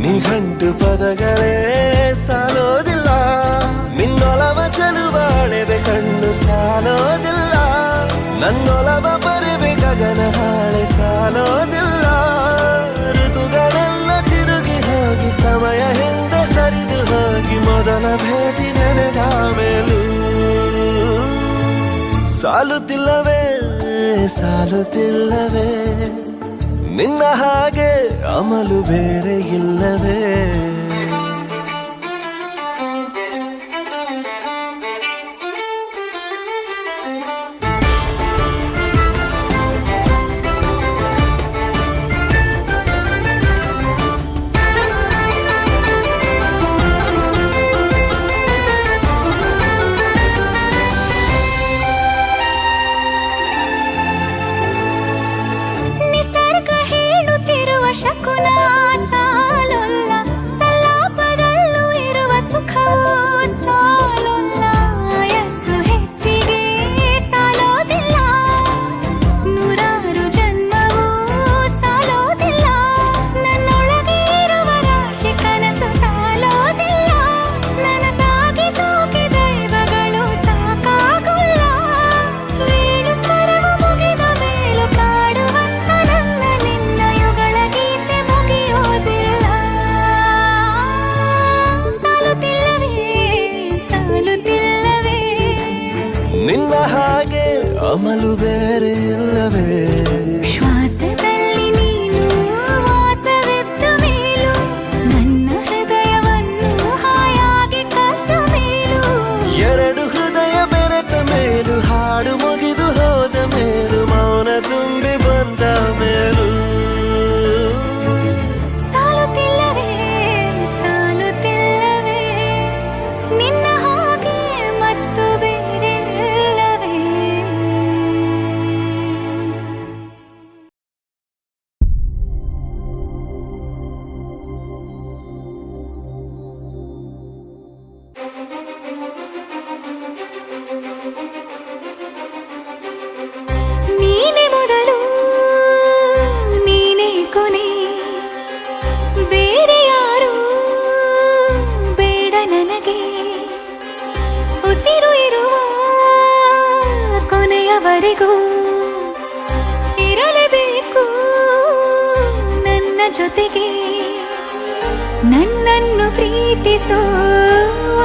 ನಿಘಂಟು ಪದಗಳೇ ಸಾಲೋದಿಲ್ಲ ನಿನ್ನೊಲವ ಚೆಲುವಾಳೆವೆ ಕಣ್ಣು ಸಾಲೋದಿಲ್ಲ ನನ್ನೊಲವ ಬರೆವೆ ಗಗನ ಹಾಳೆ ಸಾಲೋದಿಲ್ಲ ಋತುಗಳೆಲ್ಲ ತಿರುಗಿ ಹೋಗಿ ಸಮಯ ಹಿಂದೆ ಸರಿದು ಹೋಗಿ ಮೊದಲ ಭೇಟಿ ನೆನೆದ ಮೇಲೂ ಸಾಲುತ್ತಿಲ್ಲವೇ ಸಾಲುತ್ತಿಲ್ಲವೇ ನಿನ್ನ ಹಾಗೆ ಅಮಲು ಬೇರೆ ಇಲ್ಲವೇ ನಿಸರ್ಗ ಹೇಳುತ್ತಿರುವ ಶಕುನ ಸಾಲೊಲ್ಲ ಸಲಾಪದಲ್ಲೂ ಇರುವ ಸುಖವೂ ಸಾಲೊಲ್ಲ ಯಸ್ಸು ಹೆಚ್ಚಿಗೆ ಸಾಲೋದಿಲ್ಲ ನೂರಾರು ಜನ್ಮವೂ ಸಾಲೋದಿಲ್ಲ ನನ್ನೊಳಗೆ ಇರುವ ರಾಶಿ ಕನಸು ಸಾಲೋದಿಲ್ಲ ನನಸಾಗಿ ಸೋಕಿ ದೈವಗಳು ಸಾಕಾಗುಲ್ಲ ವೇಣು ಸ್ವರವು ಮುಗಿದ ಮೇಲೂ ಕಾಡುವಂತ ನನ್ನ ನಿನ್ನ ಯುಗಳ ಗೀತೆ ಮುಗಿಯೋದಿಲ್ಲ ಸಾಲುತ್ತಿಲ್ಲವೇ ಸಾಲುತ್ತಿಲ್ಲವೇ ನಿನ್ನ ಹಾಗೆ ಅಮಲು ಬೇರೆ ಇಲ್ಲವೇ ಶ್ವಾಸದಲ್ಲಿ ನೀನು ವಾಸವಿದ್ದ ಮೇಲೂ ನನ್ನ ಹೃದಯವನ್ನು ಹಾಯಾಗಿ ಕದ್ದ ಮೇಲೂ ಎರಡು ಹೃದಯ ಬೆರೆತ ಮೇಲೂ ಹಾಡು ಮುಗಿದು ಹೋದ ಮೇಲೂ ಮೌನ ತುಂಬಿ ಬಂದ ಮೇಲೂ ಸಾಲುತ್ತಿಲ್ಲವೇ ಸಾಲುತ್ತಿಲ್ಲವೇ ನಿನ್ನ ಹಾಗೆ ಮತ್ತು ಬೇರೆ ಸಾಯುವವರೆಗೂ ಇರಲೇಬೇಕು ನನ್ನ ಜೊತೆಗೆ. ನನ್ನನ್ನು ಪ್ರೀತಿಸೋ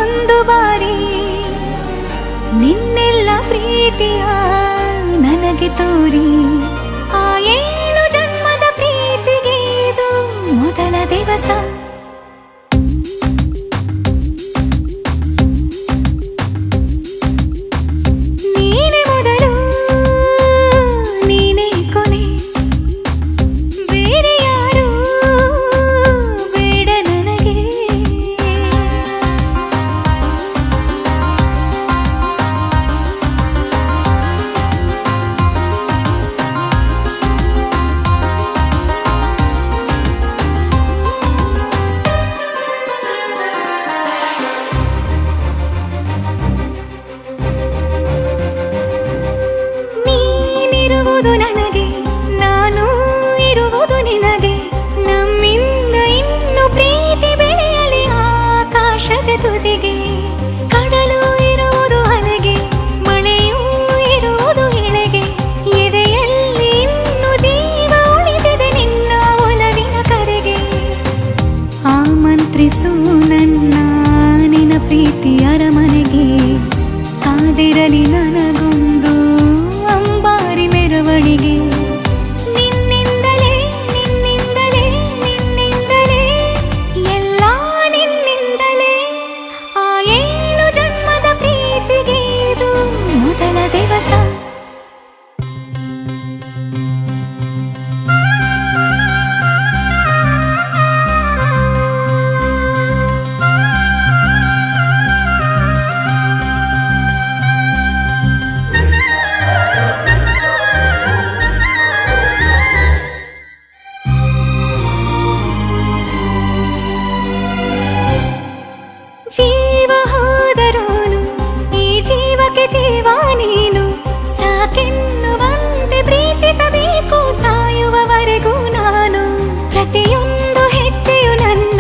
ಒಂದು ಬಾರಿ ನಿನ್ನೆಲ್ಲ ಪ್ರೀತಿಯ ನನಗೆ ತೋರಿ. ಆ 7 ಜನ್ಮದ ಪ್ರೀತಿಗೆ ಇದು ಮೊದಲ ದಿವಸ. ನೀನೇ ಮೊದಲು ನೀನೇ ಕೊನೆ, ಬೇರೆ ಯಾರು ಬೇಡ ನನಗೆ. ನೀನಿರುವುದು ನನಗೆ, ನಾನು ಇರುವುದು ನಿನಗೆ. ನಮ್ಮಿಂದ ಇನ್ನು ಪ್ರೀತಿ ಬೆಳೆಯಲಿ ಆಕಾಶದ ತುದಿಗೆ. ಕಡಲು ಇರುವುದು ಅಲೆಗೆ, ಮಳೆಯೂ ಇರುವುದು ಎಳೆಗೆ. ಎದೆಯಲ್ಲಿ ಇನ್ನು ಜೀವ ಉಳಿದಿದೆ ನಿನ್ನ ಒಲವಿನ ಕರೆಗೆ. ಆಮಂತ್ರಿಸು ನನ್ನ ನಿನ್ನ ಪ್ರೀತಿ ಅರಮನೆಗೆ. ಕಾದಿರಲಿ ನನಗೊಂದು ಅಂಬಾರಿ ಮೆರವಣಿಗೆ. ನಿನ್ನಿಂದಲೇ ನಿನ್ನಿಂದಲೇ ನಿನ್ನಿಂದಲೇ ಎಲ್ಲ ನಿನ್ನಿಂದಲೇ. ಆ 7 ಜನ್ಮದ ಪ್ರೀತಿಗೆ ಇದು ಮೊದಲ ದಿವಸ. ಜೀವ ಹೋದರೋನು ಈ ಜೀವಕ್ಕೆ ಜೀವ ನೀನು. ಸಾಕೆನ್ನುವಂತೆ ಪ್ರೀತಿಸಬೇಕು ಸಾಯುವವರೆಗೂ ನಾನು. ಪ್ರತಿಯೊಂದು ಹೆಜ್ಜೆಯು ನನ್ನ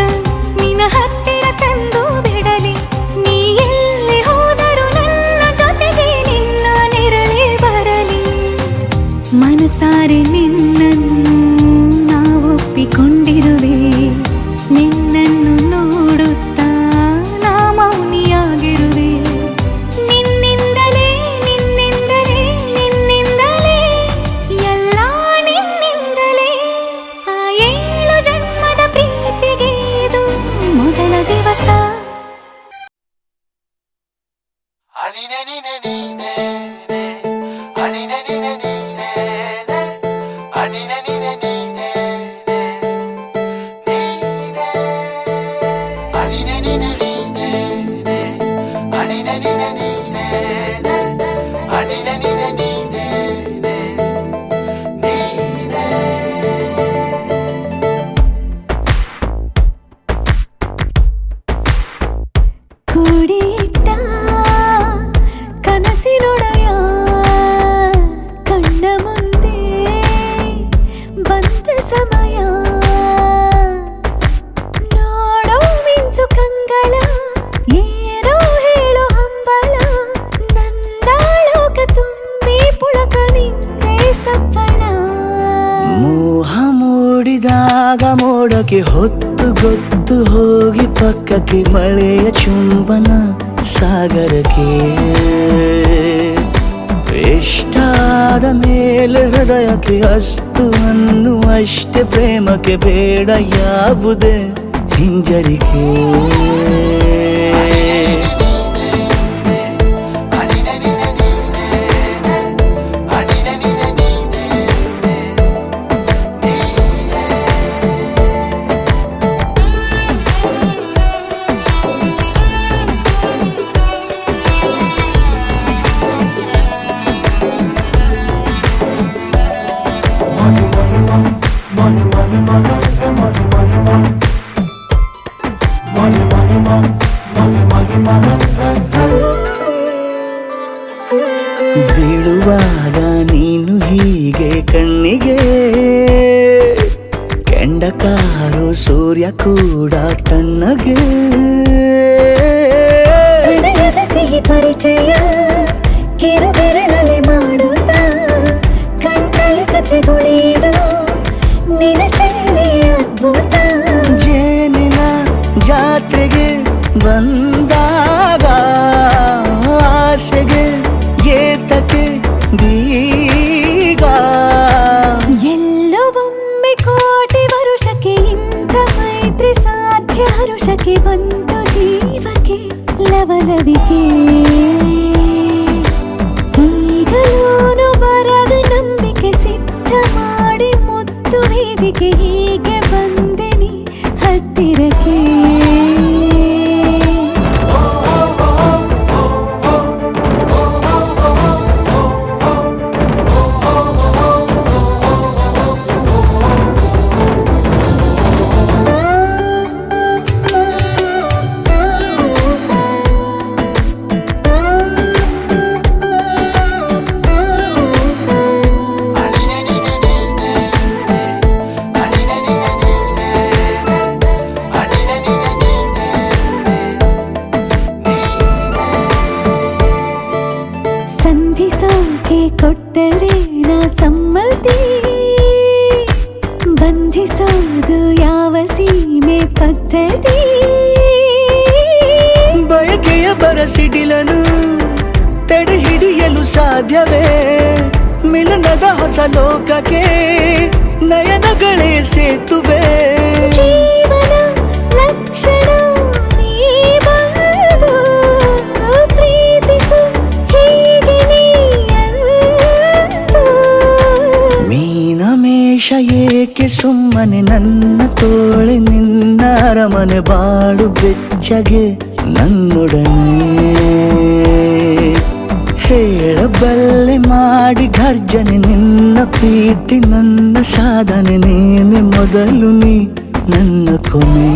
ನಿನ್ನ ಹತ್ತಿರ ತಂದು ಬಿಡಲಿ. ನೀ ಎಲ್ಲಿ ಹೋದರೂ ನನ್ನ ಜೊತೆಗೆ ನಿನ್ನ ನೆರಳೇ ಬರಲಿ. ಮನಸಾರೆ ನಿನ್ನನ್ನು ನಾವೊಪ್ಪಿಕೊಂಡಿರುವೆ. ನಿನ್ನನ್ನು ನೋಡುತ್ತಾ ನಾ ಮೌನಿಯಾಗಿರುವೆ. ನಿನ್ನಿಂದಲೇ ನಿನ್ನಿಂದಲೇ ನಿನ್ನಿಂದಲೇ ಎಲ್ಲ ನಿನ್ನಿಂದಲೇ. ಆ 7 ಜನ್ಮದ ಪ್ರೀತಿಗೆ ಇದು ಮೊದಲ ದಿವಸ. ಕೂಡಿಟ್ಟ ಕನಸಿನೊಡೆಯ ಕಣ್ಣ ಮುಂದೆ ಬಂದ ಸಮಯ. ನೋಡೋ ಮಿಂಚು ಕಂಗಳ ಏನೋ ಹೇಳೋ ಹಂಬಲ. ನನ್ನ ಲೋಕ ತುಂಬಿ ಪುಳಕ ನಿಂತೆ ಸಫಲ. ಮೋಹ ಮೂಡಿದಾಗ ಮೋಡಕ್ಕೆ ಹೊತ್ತು ಗೊತ್ತು ಹೋಗಿ ಪಕ್ಕಕ್ಕೆ ಮಳೆಯ ಚುಂಬನ ಸಾಗರಕ್ಕೆ. ಇಷ್ಟಾದ ಮೇಲೆ ಹೃದಯಕ್ಕೆ ಅಸ್ತು ಅನ್ನುವಷ್ಟೇ ಪ್ರೇಮಕ್ಕೆ ಬೇಡ ಯಾವುದೇ ಹಿಂಜರಿಕೆ. ಬೀಳುವಾಗ ನೀನು ಹೀಗೆ ಕಣ್ಣಿಗೆ ಕೆಂಡಕಾರು ಸೂರ್ಯ ಕೂಡ ತಣ್ಣಗೆ ಪ್ರಣಯದ ಸಿಹಿ ಪರಿಚಯ ಕಿರು ಬೆರಳಲ್ಲಿ ಮಾಡುತ್ತಾ ಬಂಧಿಸೋಕೆ ಕೊಟ್ಟರೆ ನಾ ಸಮ್ಮತಿ, ಬಂಧಿಸೋದು ಯಾವ ಸೀಮೆ ಪದ್ಧತಿ. ಬಯಕೆಯ ಬರಸಿಡಿಲನು ತಡೆ ಹಿಡಿಯಲು ಸಾಧ್ಯವೇ? ಮಿಲನದ ಹೊಸ ಲೋಕಕ್ಕೆ ನಯನಗಳೇ ಸೇತುವೆ. ಜೀವನ ಲಕ್ಷಣ ನೀ ಬಂದು ಪ್ರೀತಿಸು ಹೀಗೆ ನೀ ಅಂದು. ಮೀನಮೇಷ ಏಕೆ ಸುಮ್ಮನೆ ನನ್ನ ತೋಳೆ ನಿನ್ನ ಅರಮನೆ ಬಾಡು ಬೆಚ್ಚಗೆ ನನ್ನೊಡನೆ ಹೇಳಬಲ್ಲೆ ಮಾಡಿ ಗರ್ಜನೆ ನಿನ್ನ ಪ್ರೀತಿ ನನ್ನ ಸಾಧನೆ ನೀನೆ ಮೊದಲು ನೀ ನನ್ನ ಕೊನೆ.